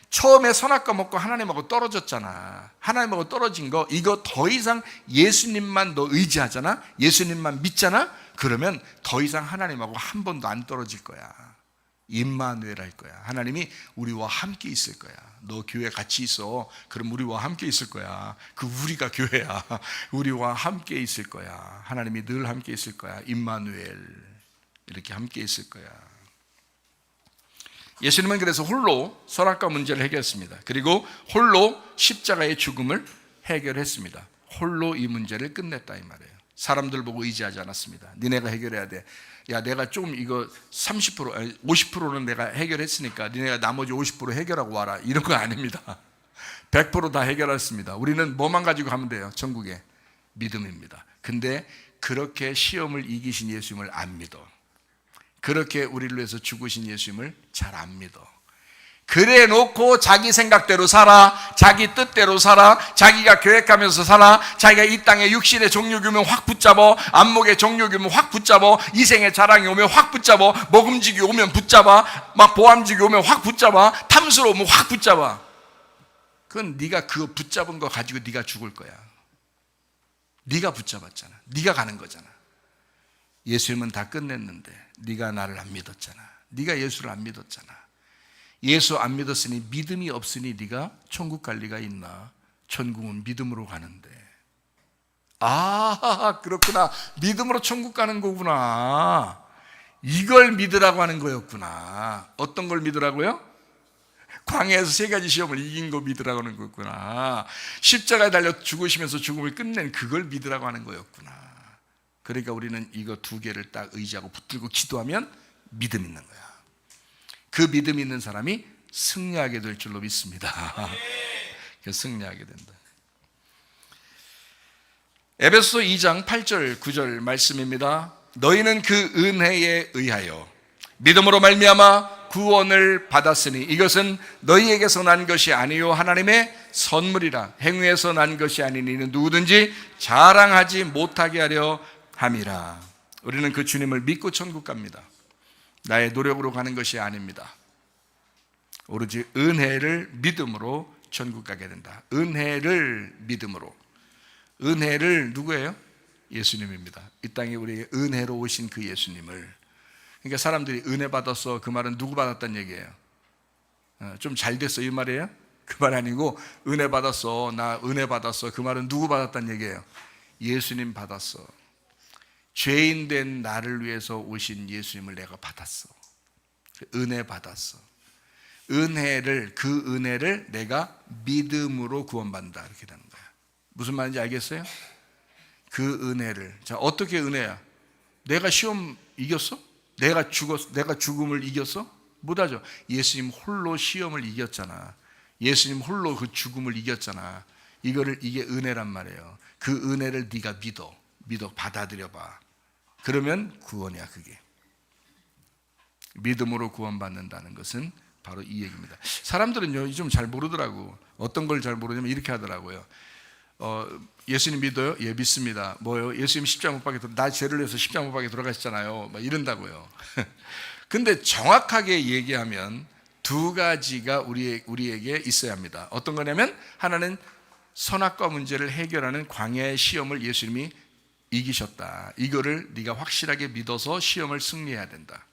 처음에 선악과 먹고 하나님하고 떨어졌잖아. 하나님하고 떨어진 거, 이거 더 이상 예수님만 너 의지하잖아. 예수님만 믿잖아. 그러면 더 이상 하나님하고 한 번도 안 떨어질 거야. 임마누엘 할 거야. 하나님이 우리와 함께 있을 거야. 너 교회 같이 있어. 그럼 우리와 함께 있을 거야. 그 우리가 교회야. 우리와 함께 있을 거야. 하나님이 늘 함께 있을 거야. 임마누엘 이렇게 함께 있을 거야. 예수님은 그래서 홀로 선악과 문제를 해결했습니다. 그리고 홀로 십자가의 죽음을 해결했습니다. 홀로 이 문제를 끝냈다 이 말이에요. 사람들 보고 의지하지 않았습니다. 니네가 해결해야 돼. 야, 내가 좀 이거 30%, 50%는 내가 해결했으니까 니네가 나머지 50% 해결하고 와라. 이런 거 아닙니다. 100% 다 해결했습니다. 우리는 뭐만 가지고 가면 돼요? 천국에 믿음입니다. 근데 그렇게 시험을 이기신 예수님을 안 믿어. 그렇게 우리를 위해서 죽으신 예수님을 잘 안 믿어. 그래 놓고 자기 생각대로 살아, 자기 뜻대로 살아, 자기가 계획하면서 살아, 자기가 이 땅에 육신의 정욕이 오면 확 붙잡아, 안목의 정욕이 오면 확 붙잡아, 이생의 자랑이 오면 확 붙잡아, 먹음직이 오면 붙잡아, 막 보암직이 오면 확 붙잡아, 탐스러우면 확 붙잡아. 그건 네가 그거 붙잡은 거 가지고 네가 죽을 거야. 네가 붙잡았잖아. 네가 가는 거잖아. 예수님은 다 끝냈는데 네가 나를 안 믿었잖아. 네가 예수를 안 믿었잖아. 예수 안 믿었으니 믿음이 없으니 네가 천국 갈 리가 있나? 천국은 믿음으로 가는데. 아, 그렇구나. 믿음으로 천국 가는 거구나. 이걸 믿으라고 하는 거였구나. 어떤 걸 믿으라고요? 광야에서 3가지 시험을 이긴 거 믿으라고 하는 거였구나. 십자가에 달려 죽으시면서 죽음을 끝낸 그걸 믿으라고 하는 거였구나. 그러니까 우리는 이거 2개를 딱 의지하고 붙들고 기도하면 믿음 있는 거야. 그 믿음 있는 사람이 승리하게 될 줄로 믿습니다. 승리하게 된다. 에베소서 2장 8절 9절 말씀입니다. 너희는 그 은혜에 의하여 믿음으로 말미암아 구원을 받았으니 이것은 너희에게서 난 것이 아니요 하나님의 선물이라. 행위에서 난 것이 아니니 이는 누구든지 자랑하지 못하게 하려 함이라. 우리는 그 주님을 믿고 천국 갑니다. 나의 노력으로 가는 것이 아닙니다. 오로지 은혜를 믿음으로 천국 가게 된다. 은혜를 믿음으로. 은혜를 누구예요? 예수님입니다. 이 땅에 우리에게 은혜로 오신 그 예수님을. 그러니까 사람들이 은혜 받았어, 그 말은 누구 받았다는 얘기예요? 좀 잘 됐어 이 말이에요? 그 말 아니고 은혜 받았어, 나 은혜 받았어, 그 말은 누구 받았다는 얘기예요? 예수님 받았어. 죄인 된 나를 위해서 오신 예수님을 내가 받았어. 은혜 받았어. 은혜를, 그 은혜를 내가 믿음으로 구원받는다, 이렇게 되는 거야. 무슨 말인지 알겠어요? 그 은혜를. 자, 어떻게 은혜야? 내가 시험 이겼어? 내가 죽었어? 내가 죽음을 이겼어? 못하죠. 예수님 홀로 시험을 이겼잖아. 예수님 홀로 그 죽음을 이겼잖아. 이게 은혜란 말이에요. 그 은혜를 네가 믿어 받아들여 봐. 그러면 구원이야. 그게 믿음으로 구원받는다는 것은 바로 이 얘기입니다. 사람들은요 좀 잘 모르더라고. 어떤 걸 잘 모르냐면 이렇게 하더라고요. 예수님 믿어요? 예, 믿습니다. 뭐요? 예수님 십자가 못 박에 나 죄를 위해서 십자가 못 박에 들어가셨잖아요. 막 이런다고요. 근데 정확하게 얘기하면 두 가지가 우리에게 있어야 합니다. 어떤 거냐면 하나는 선악과 문제를 해결하는 광야의 시험을 예수님이 이기셨다. 이거를 네가 확실하게 믿어서 시험을 승리해야 된다.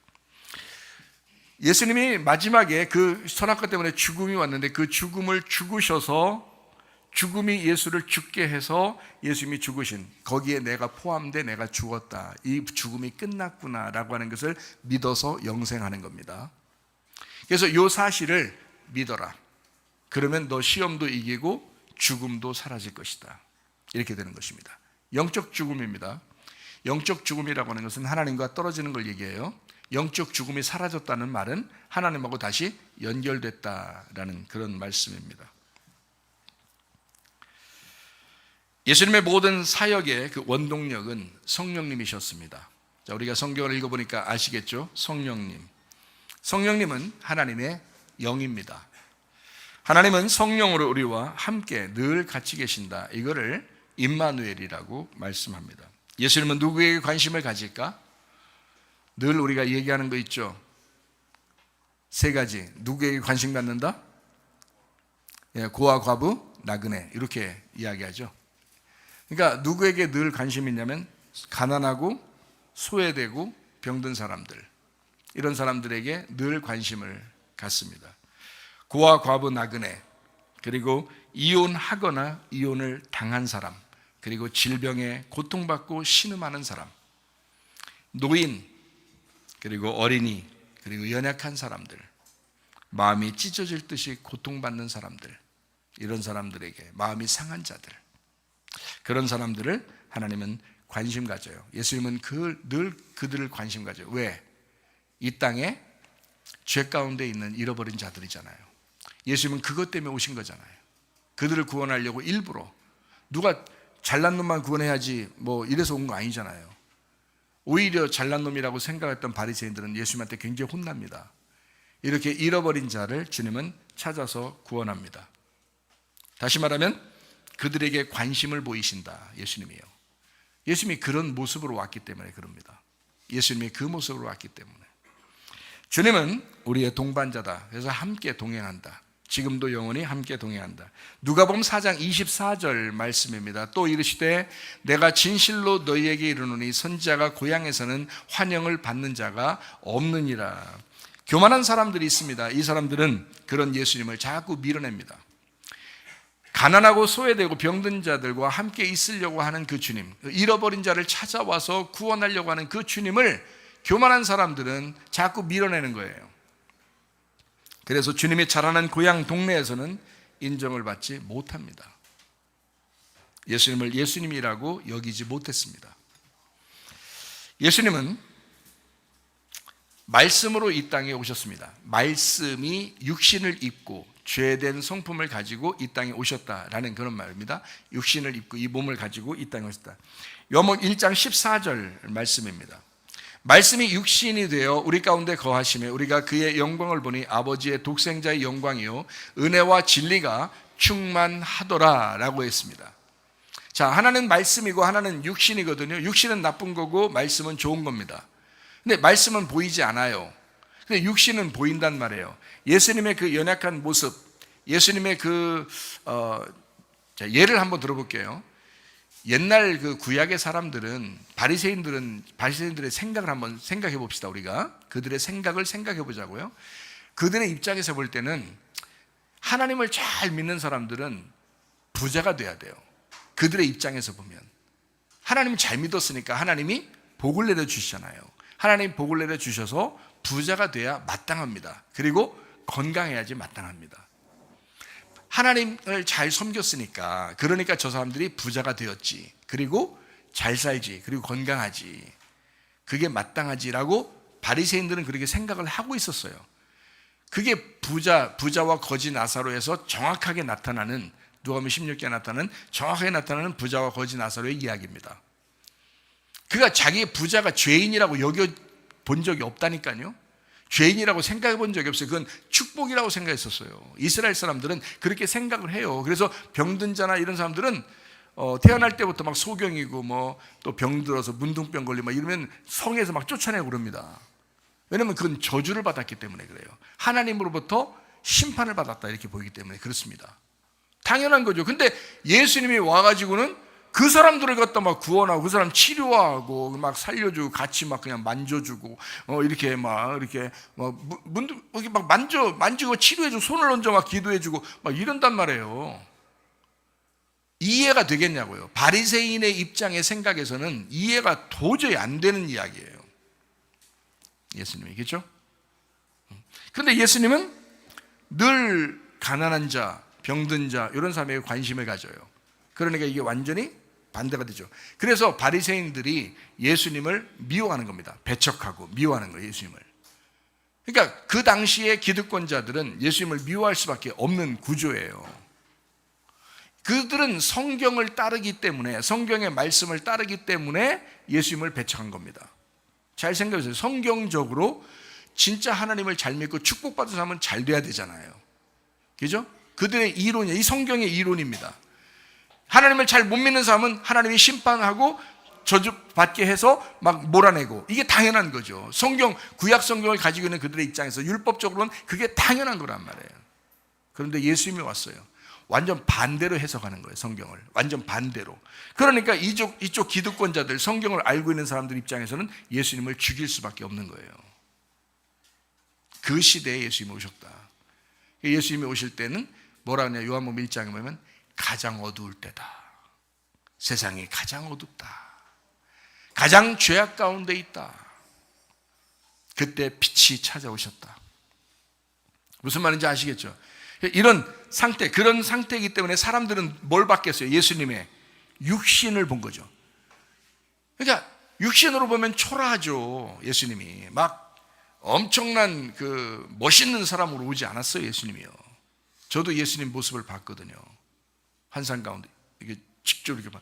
예수님이 마지막에 그 선악과 때문에 죽음이 왔는데 그 죽음을 죽으셔서, 죽음이 예수를 죽게 해서 예수님이 죽으신 거기에 내가 포함돼 내가 죽었다, 이 죽음이 끝났구나 라고 하는 것을 믿어서 영생하는 겁니다. 그래서 이 사실을 믿어라. 그러면 너 시험도 이기고 죽음도 사라질 것이다, 이렇게 되는 것입니다. 영적 죽음입니다. 영적 죽음이라고 하는 것은 하나님과 떨어지는 걸 얘기해요. 영적 죽음이 사라졌다는 말은 하나님하고 다시 연결됐다라는 그런 말씀입니다. 예수님의 모든 사역의 그 원동력은 성령님이셨습니다. 자, 우리가 성경을 읽어보니까 아시겠죠? 성령님은 하나님의 영입니다. 하나님은 성령으로 우리와 함께 늘 같이 계신다. 이거를 임마누엘이라고 말씀합니다. 예수님은 누구에게 관심을 가질까? 늘 우리가 얘기하는 거 있죠. 세 가지. 누구에게 관심 갖는다? 고아, 과부, 나그네, 이렇게 이야기하죠. 그러니까 누구에게 늘 관심이 있냐면 가난하고 소외되고 병든 사람들, 이런 사람들에게 늘 관심을 갖습니다. 고아, 과부, 나그네, 그리고 이혼하거나 이혼을 당한 사람, 그리고 질병에 고통받고 신음하는 사람, 노인, 그리고 어린이, 그리고 연약한 사람들, 마음이 찢어질 듯이 고통받는 사람들, 이런 사람들에게, 마음이 상한 자들, 그런 사람들을 하나님은 관심 가져요. 예수님은 늘 그들을 관심 가져요. 왜? 이 땅에 죄 가운데 있는 잃어버린 자들이잖아요. 예수님은 그것 때문에 오신 거잖아요. 그들을 구원하려고 일부러, 누가 잘난 놈만 구원해야지 뭐 이래서 온 거 아니잖아요. 오히려 잘난 놈이라고 생각했던 바리새인들은 예수님한테 굉장히 혼납니다. 이렇게 잃어버린 자를 주님은 찾아서 구원합니다. 다시 말하면 그들에게 관심을 보이신다, 예수님이요. 예수님이 그런 모습으로 왔기 때문에 그럽니다. 예수님이 그 모습으로 왔기 때문에. 주님은 우리의 동반자다. 그래서 함께 동행한다. 지금도 영원히 함께 동행한다. 누가복음 4장 24절 말씀입니다. 또 이르시되 내가 진실로 너희에게 이르노니 선지자가 고향에서는 환영을 받는 자가 없느니라. 교만한 사람들이 있습니다. 이 사람들은 그런 예수님을 자꾸 밀어냅니다. 가난하고 소외되고 병든 자들과 함께 있으려고 하는 그 주님, 잃어버린 자를 찾아와서 구원하려고 하는 그 주님을 교만한 사람들은 자꾸 밀어내는 거예요. 그래서 주님이 자라난 고향 동네에서는 인정을 받지 못합니다. 예수님을 예수님이라고 여기지 못했습니다. 예수님은 말씀으로 이 땅에 오셨습니다. 말씀이 육신을 입고 죄된 성품을 가지고 이 땅에 오셨다라는 그런 말입니다. 육신을 입고 이 몸을 가지고 이 땅에 오셨다. 요한복음 1장 14절 말씀입니다. 말씀이 육신이 되어 우리 가운데 거하시며 우리가 그의 영광을 보니 아버지의 독생자의 영광이요 은혜와 진리가 충만하더라 라고 했습니다. 자, 하나는 말씀이고 하나는 육신이거든요. 육신은 나쁜 거고 말씀은 좋은 겁니다. 근데 말씀은 보이지 않아요. 근데 육신은 보인단 말이에요. 예수님의 그 연약한 모습, 예수님의 자, 예를 한번 들어볼게요. 옛날 그 구약의 사람들은 바리새인들의 생각을 한번 생각해 봅시다. 우리가 그들의 생각을 생각해 보자고요. 그들의 입장에서 볼 때는 하나님을 잘 믿는 사람들은 부자가 돼야 돼요. 그들의 입장에서 보면 하나님을 잘 믿었으니까 하나님이 복을 내려 주시잖아요. 하나님 복을 내려 주셔서 부자가 돼야 마땅합니다. 그리고 건강해야지 마땅합니다. 하나님을 잘 섬겼으니까, 그러니까 저 사람들이 부자가 되었지, 그리고 잘 살지, 그리고 건강하지, 그게 마땅하지라고 바리새인들은 그렇게 생각을 하고 있었어요. 그게 부자와 거지 나사로에서 정확하게 나타나는, 누가복음 16장에 나타나는 정확하게 나타나는 부자와 거지 나사로의 이야기입니다. 그가 자기의 부자가 죄인이라고 여겨본 적이 없다니까요. 죄인이라고 생각해 본 적이 없어요. 그건 축복이라고 생각했었어요. 이스라엘 사람들은 그렇게 생각을 해요. 그래서 병든 자나 이런 사람들은 태어날 때부터 막 소경이고 뭐 또 병들어서 문둥병 걸리고 막 이러면 성에서 막 쫓아내고 그럽니다. 왜냐하면 그건 저주를 받았기 때문에 그래요. 하나님으로부터 심판을 받았다 이렇게 보이기 때문에 그렇습니다. 당연한 거죠. 근데 예수님이 와가지고는 그 사람들을 갖다 막 구원하고 그 사람 치료하고 막 살려주고 같이 막 그냥 만져주고 이렇게 막 만지고 치료해주고 손을 얹어 막 기도해주고 막 이런단 말이에요. 이해가 되겠냐고요. 바리새인의 입장의 생각에서는 이해가 도저히 안 되는 이야기예요. 예수님이겠죠? 그런데 예수님은 늘 가난한 자, 병든 자 이런 사람에게 관심을 가져요. 그러니까 이게 완전히 반대가 되죠. 그래서 바리새인들이 예수님을 미워하는 겁니다. 배척하고 미워하는 거예요, 예수님을. 그러니까 그 당시에 기득권자들은 예수님을 미워할 수밖에 없는 구조예요. 그들은 성경을 따르기 때문에, 성경의 말씀을 따르기 때문에 예수님을 배척한 겁니다. 잘 생각해 보세요. 성경적으로 진짜 하나님을 잘 믿고 축복받은 사람은 잘 돼야 되잖아요. 그죠? 그들의 이론이에요. 이 성경의 이론입니다. 하나님을 잘 못 믿는 사람은 하나님이 심판하고 저주받게 해서 막 몰아내고, 이게 당연한 거죠. 구약 성경을 가지고 있는 그들의 입장에서 율법적으로는 그게 당연한 거란 말이에요. 그런데 예수님이 왔어요. 완전 반대로 해석하는 거예요, 성경을. 완전 반대로. 그러니까 이쪽 기득권자들, 성경을 알고 있는 사람들 입장에서는 예수님을 죽일 수밖에 없는 거예요. 그 시대에 예수님이 오셨다. 예수님이 오실 때는 뭐라 하냐, 요한복음 1장에 보면 가장 어두울 때다. 세상이 가장 어둡다. 가장 죄악 가운데 있다. 그때 빛이 찾아오셨다. 무슨 말인지 아시겠죠? 이런 상태, 그런 상태이기 때문에 사람들은 뭘 받겠어요? 예수님의 육신을 본 거죠. 그러니까 육신으로 보면 초라하죠. 예수님이 막 엄청난 그 멋있는 사람으로 오지 않았어요. 예수님이요. 저도 예수님 모습을 봤거든요. 환상 가운데 이게 직접 이렇게 봐.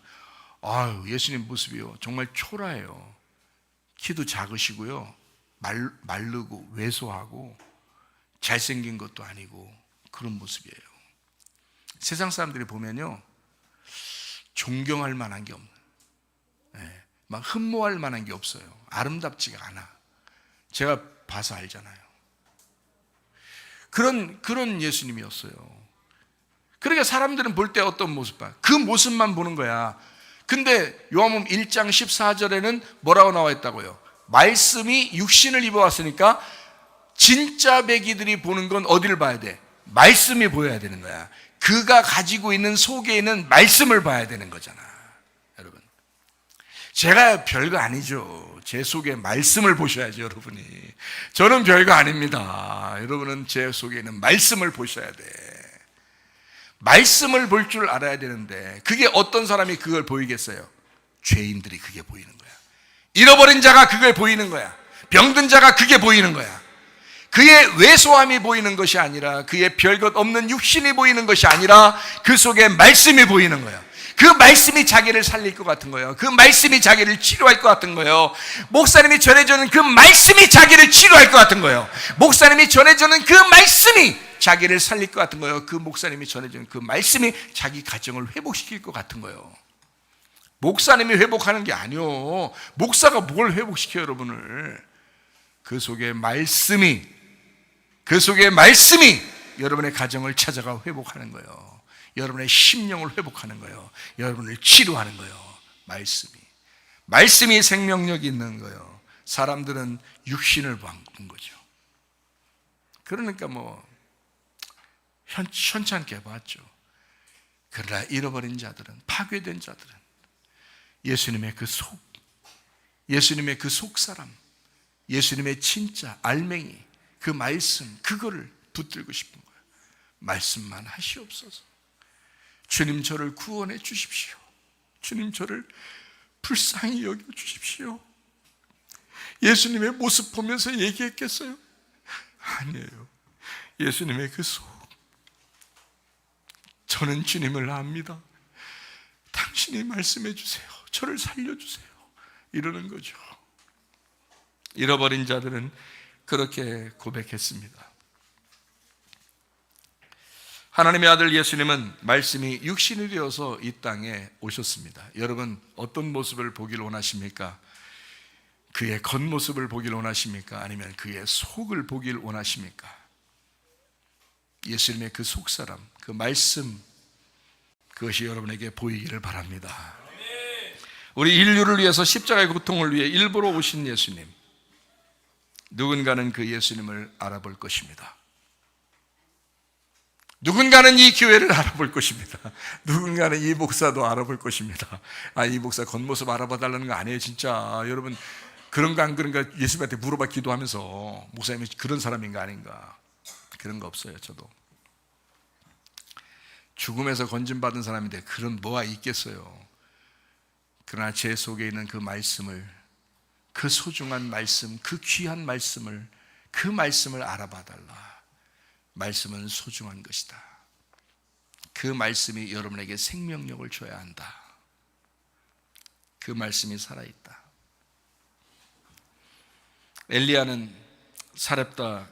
아유, 예수님 모습이요, 정말 초라해요. 키도 작으시고요, 마르고 왜소하고 잘생긴 것도 아니고 그런 모습이에요. 세상 사람들이 보면요, 존경할 만한 게 없는, 막 흠모할 만한 게 없어요. 아름답지가 않아. 제가 봐서 알잖아요. 그런 예수님이었어요. 그러니까 사람들은 볼 때 어떤 모습 봐? 그 모습만 보는 거야. 근데 요한복음 1장 14절에는 뭐라고 나와 있다고요? 말씀이 육신을 입어왔으니까 진짜 배기들이 보는 건 어디를 봐야 돼? 말씀이 보여야 되는 거야. 그가 가지고 있는 속에 있는 말씀을 봐야 되는 거잖아. 여러분, 제가 별거 아니죠. 제 속에 말씀을 보셔야죠, 여러분이. 저는 별거 아닙니다. 여러분은 제 속에 있는 말씀을 보셔야 돼. 말씀을 볼 줄 알아야 되는데, 그게 어떤 사람이 그걸 보이겠어요? 죄인들이 그게 보이는 거야. 잃어버린 자가 그게 보이는 거야. 병든 자가 그게 보이는 거야. 그의 왜소함이 보이는 것이 아니라, 그의 별것 없는 육신이 보이는 것이 아니라 그 속에 말씀이 보이는 거예요. 그 말씀이 자기를 살릴 것 같은 거예요. 그 말씀이 자기를 치료할 것 같은 거예요. 목사님이 전해주는 그 말씀이 자기를 치료할 것 같은 거예요. 목사님이 전해주는 그 말씀이 자기를 살릴 것 같은 거예요. 그 목사님이 전해주는 그 말씀이 자기 가정을 회복시킬 것 같은 거예요. 목사님이 회복하는 게 아니요. 목사가 뭘 회복시켜요, 여러분을. 그 속에 말씀이 여러분의 가정을 찾아가 회복하는 거예요. 여러분의 심령을 회복하는 거예요. 여러분을 치료하는 거예요. 말씀이 생명력이 있는 거예요. 사람들은 육신을 본 거죠. 그러니까 현찮게 봤죠. 그러나 잃어버린 자들은, 파괴된 자들은 예수님의 그 속사람, 예수님의 진짜 알맹이, 그 말씀, 그거를 붙들고 싶은 거예요. 말씀만 하시옵소서. 주님, 저를 구원해 주십시오. 주님, 저를 불쌍히 여겨 주십시오. 예수님의 모습 보면서 얘기했겠어요? 아니에요. 예수님의 그 속, 저는 주님을 압니다. 당신이 말씀해 주세요. 저를 살려주세요. 이러는 거죠. 잃어버린 자들은 그렇게 고백했습니다. 하나님의 아들 예수님은 말씀이 육신이 되어서 이 땅에 오셨습니다. 여러분, 어떤 모습을 보길 원하십니까? 그의 겉모습을 보길 원하십니까? 아니면 그의 속을 보길 원하십니까? 예수님의 그 속사람, 그 말씀, 그것이 여러분에게 보이기를 바랍니다. 우리 인류를 위해서 십자가의 고통을 위해 일부러 오신 예수님, 누군가는 그 예수님을 알아볼 것입니다. 누군가는 이 교회를 알아볼 것입니다. 누군가는 이 목사도 알아볼 것입니다. 이 목사 겉모습 알아봐 달라는 거 아니에요, 진짜. 여러분, 그런가 안 그런가 예수님한테 물어봐 기도하면서 목사님이 그런 사람인가 아닌가, 그런 거 없어요. 저도 죽음에서 건진받은 사람인데 그런 뭐가 있겠어요. 그러나 제 속에 있는 그 말씀을, 그 소중한 말씀, 그 귀한 말씀을, 그 말씀을 알아봐 달라. 말씀은 소중한 것이다. 그 말씀이 여러분에게 생명력을 줘야 한다. 그 말씀이 살아있다. 엘리야는 사렙다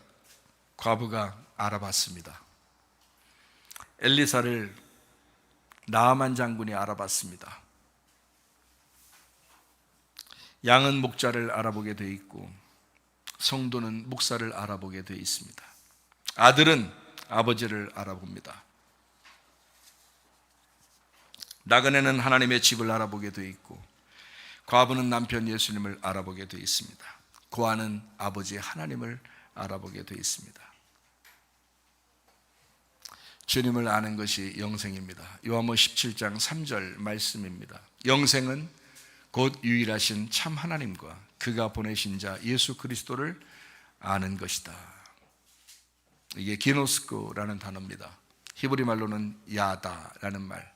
과부가 알아봤습니다. 엘리사를 나아만 장군이 알아봤습니다. 양은 목자를 알아보게 되어 있고 성도는 목사를 알아보게 되어 있습니다. 아들은 아버지를 알아봅니다. 나그네는 하나님의 집을 알아보게 되어 있고 과부는 남편 예수님을 알아보게 되어 있습니다. 고아는 아버지 하나님을 알아보게 되어 있습니다. 주님을 아는 것이 영생입니다. 요한복음 17장 3절 말씀입니다. 영생은 곧 유일하신 참 하나님과 그가 보내신 자 예수 그리스도를 아는 것이다. 이게 기노스코라는 단어입니다. 히브리 말로는 야다라는 말.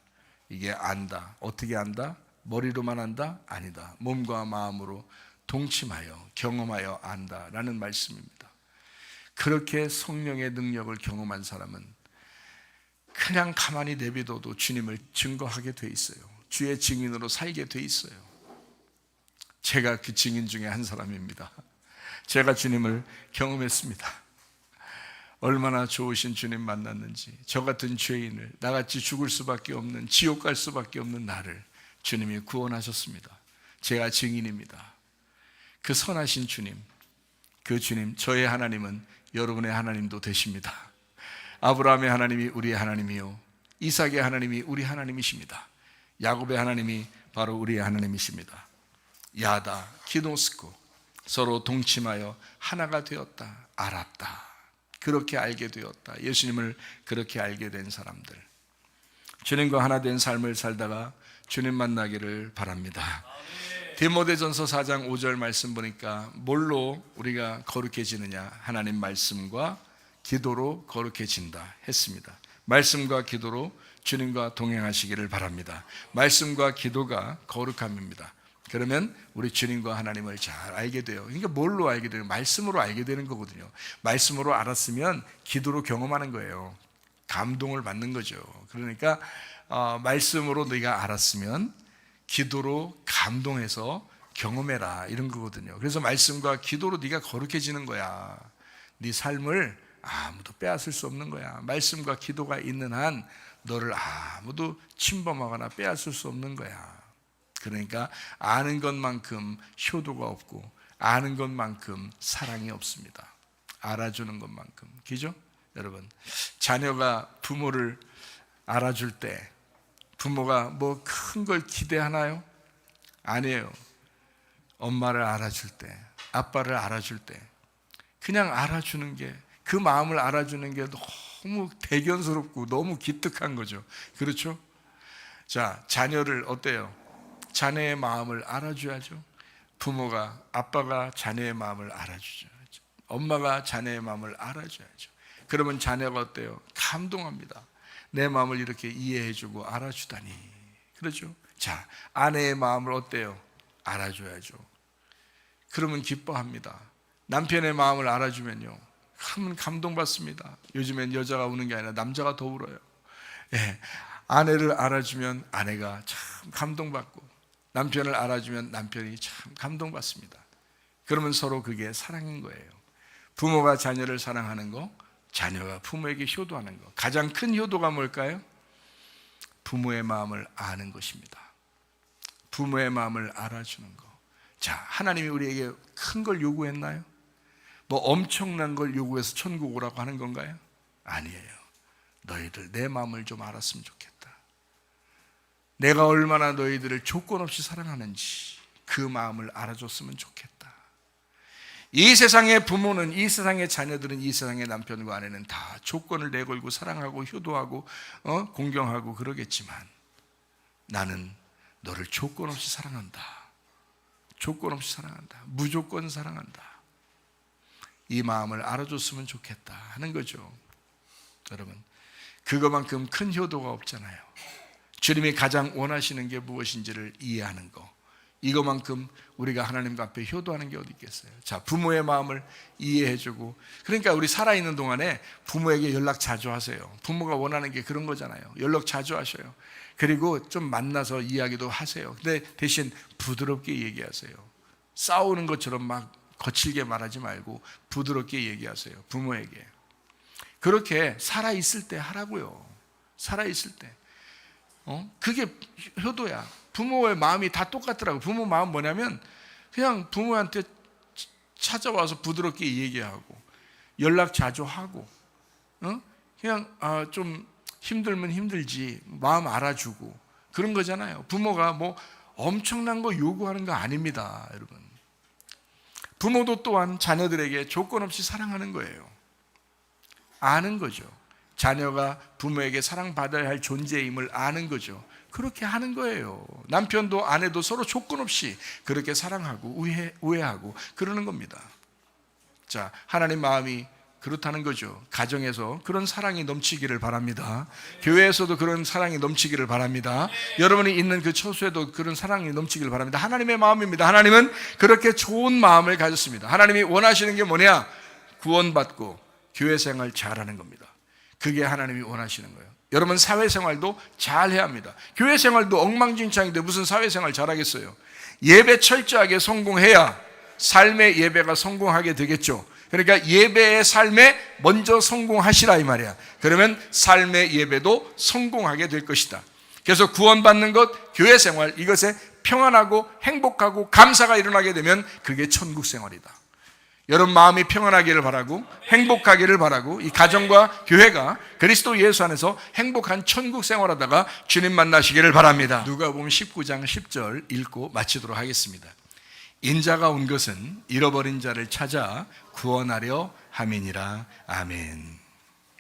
이게 안다. 어떻게 안다? 머리로만 안다? 아니다. 몸과 마음으로 동침하여 경험하여 안다라는 말씀입니다. 그렇게 성령의 능력을 경험한 사람은 그냥 가만히 내비둬도 주님을 증거하게 돼 있어요. 주의 증인으로 살게 돼 있어요. 제가 그 증인 중에 한 사람입니다. 제가 주님을 경험했습니다. 얼마나 좋으신 주님 만났는지, 저 같은 죄인을, 나같이 죽을 수밖에 없는, 지옥 갈 수밖에 없는 나를 주님이 구원하셨습니다. 제가 증인입니다. 그 선하신 주님, 그 주님, 저의 하나님은 여러분의 하나님도 되십니다. 아브라함의 하나님이 우리의 하나님이요, 이삭의 하나님이 우리 하나님이십니다. 야곱의 하나님이 바로 우리의 하나님이십니다. 야다, 기노스코, 서로 동침하여 하나가 되었다, 알았다. 그렇게 알게 되었다. 예수님을 그렇게 알게 된 사람들, 주님과 하나 된 삶을 살다가 주님 만나기를 바랍니다. 디모데전서 4장 5절 말씀 보니까 뭘로 우리가 거룩해지느냐? 하나님 말씀과 기도로 거룩해진다 했습니다. 말씀과 기도로 주님과 동행하시기를 바랍니다. 말씀과 기도가 거룩함입니다. 그러면 우리 주님과 하나님을 잘 알게 돼요. 그러니까 뭘로 알게 되는? 말씀으로 알게 되는 거거든요. 말씀으로 알았으면 기도로 경험하는 거예요. 감동을 받는 거죠. 그러니까 말씀으로 네가 알았으면 기도로 감동해서 경험해라, 이런 거거든요. 그래서 말씀과 기도로 네가 거룩해지는 거야. 네 삶을 아무도 빼앗을 수 없는 거야. 말씀과 기도가 있는 한 너를 아무도 침범하거나 빼앗을 수 없는 거야. 그러니까 아는 것만큼 효도가 없고 아는 것만큼 사랑이 없습니다. 알아주는 것만큼. 그죠? 여러분, 자녀가 부모를 알아줄 때 부모가 뭐 큰 걸 기대하나요? 아니에요. 엄마를 알아줄 때, 아빠를 알아줄 때 그냥 알아주는 게, 그 마음을 알아주는 게 너무 대견스럽고 너무 기특한 거죠. 그렇죠? 자, 자녀를 어때요? 자녀의 마음을 알아줘야죠. 부모가, 아빠가 자녀의 마음을 알아주죠. 엄마가 자녀의 마음을 알아줘야죠. 그러면 자녀가 어때요? 감동합니다. 내 마음을 이렇게 이해해주고 알아주다니. 그렇죠? 자, 아내의 마음을 어때요? 알아줘야죠. 그러면 기뻐합니다. 남편의 마음을 알아주면요, 큰 감동받습니다. 요즘엔 여자가 우는 게 아니라 남자가 더 울어요. 예, 아내를 알아주면 아내가 참 감동받고, 남편을 알아주면 남편이 참 감동받습니다. 그러면 서로 그게 사랑인 거예요. 부모가 자녀를 사랑하는 거, 자녀가 부모에게 효도하는 거. 가장 큰 효도가 뭘까요? 부모의 마음을 아는 것입니다. 부모의 마음을 알아주는 거. 자, 하나님이 우리에게 큰 걸 요구했나요? 뭐 엄청난 걸 요구해서 천국 오라고 하는 건가요? 아니에요. 너희들 내 마음을 좀 알았으면 좋겠다. 내가 얼마나 너희들을 조건 없이 사랑하는지 그 마음을 알아줬으면 좋겠다. 이 세상의 부모는, 이 세상의 자녀들은, 이 세상의 남편과 아내는 다 조건을 내걸고 사랑하고 효도하고 공경하고 그러겠지만 나는 너를 조건 없이 사랑한다. 조건 없이 사랑한다. 무조건 사랑한다. 이 마음을 알아줬으면 좋겠다 하는 거죠. 여러분, 그거만큼 큰 효도가 없잖아요. 주님이 가장 원하시는 게 무엇인지를 이해하는 거, 이거만큼 우리가 하나님 앞에 효도하는 게 어디 있겠어요. 자, 부모의 마음을 이해해주고, 그러니까 우리 살아있는 동안에 부모에게 연락 자주 하세요. 부모가 원하는 게 그런 거잖아요. 연락 자주 하셔요. 그리고 좀 만나서 이야기도 하세요. 근데 대신 부드럽게 얘기하세요. 싸우는 것처럼 막 거칠게 말하지 말고 부드럽게 얘기하세요. 부모에게. 그렇게 살아있을 때 하라고요. 살아있을 때. 그게 효도야. 부모의 마음이 다 똑같더라고. 부모 마음 뭐냐면 그냥 부모한테 찾아와서 부드럽게 얘기하고 연락 자주 하고, 그냥 좀 힘들면 힘들지 마음 알아주고 그런 거잖아요. 부모가 뭐 엄청난 거 요구하는 거 아닙니다, 여러분. 부모도 또한 자녀들에게 조건 없이 사랑하는 거예요. 아는 거죠. 자녀가 부모에게 사랑받아야 할 존재임을 아는 거죠. 그렇게 하는 거예요. 남편도 아내도 서로 조건 없이 그렇게 사랑하고 우애하고 그러는 겁니다. 자, 하나님 마음이 그렇다는 거죠. 가정에서 그런 사랑이 넘치기를 바랍니다. 교회에서도 그런 사랑이 넘치기를 바랍니다. 여러분이 있는 그 처소에도 그런 사랑이 넘치기를 바랍니다. 하나님의 마음입니다. 하나님은 그렇게 좋은 마음을 가졌습니다. 하나님이 원하시는 게 뭐냐? 구원받고 교회 생활 잘하는 겁니다. 그게 하나님이 원하시는 거예요. 여러분, 사회생활도 잘해야 합니다. 교회 생활도 엉망진창인데 무슨 사회생활 잘하겠어요? 예배 철저하게 성공해야 삶의 예배가 성공하게 되겠죠. 그러니까 예배의 삶에 먼저 성공하시라 이 말이야. 그러면 삶의 예배도 성공하게 될 것이다. 그래서 구원받는 것, 교회 생활, 이것에 평안하고 행복하고 감사가 일어나게 되면 그게 천국 생활이다. 여러분 마음이 평안하기를 바라고 행복하기를 바라고 이 가정과 교회가 그리스도 예수 안에서 행복한 천국 생활하다가 주님 만나시기를 바랍니다. 누가복음 19장 10절 읽고 마치도록 하겠습니다. 인자가 온 것은 잃어버린 자를 찾아 구원하려 함이니라. 아멘.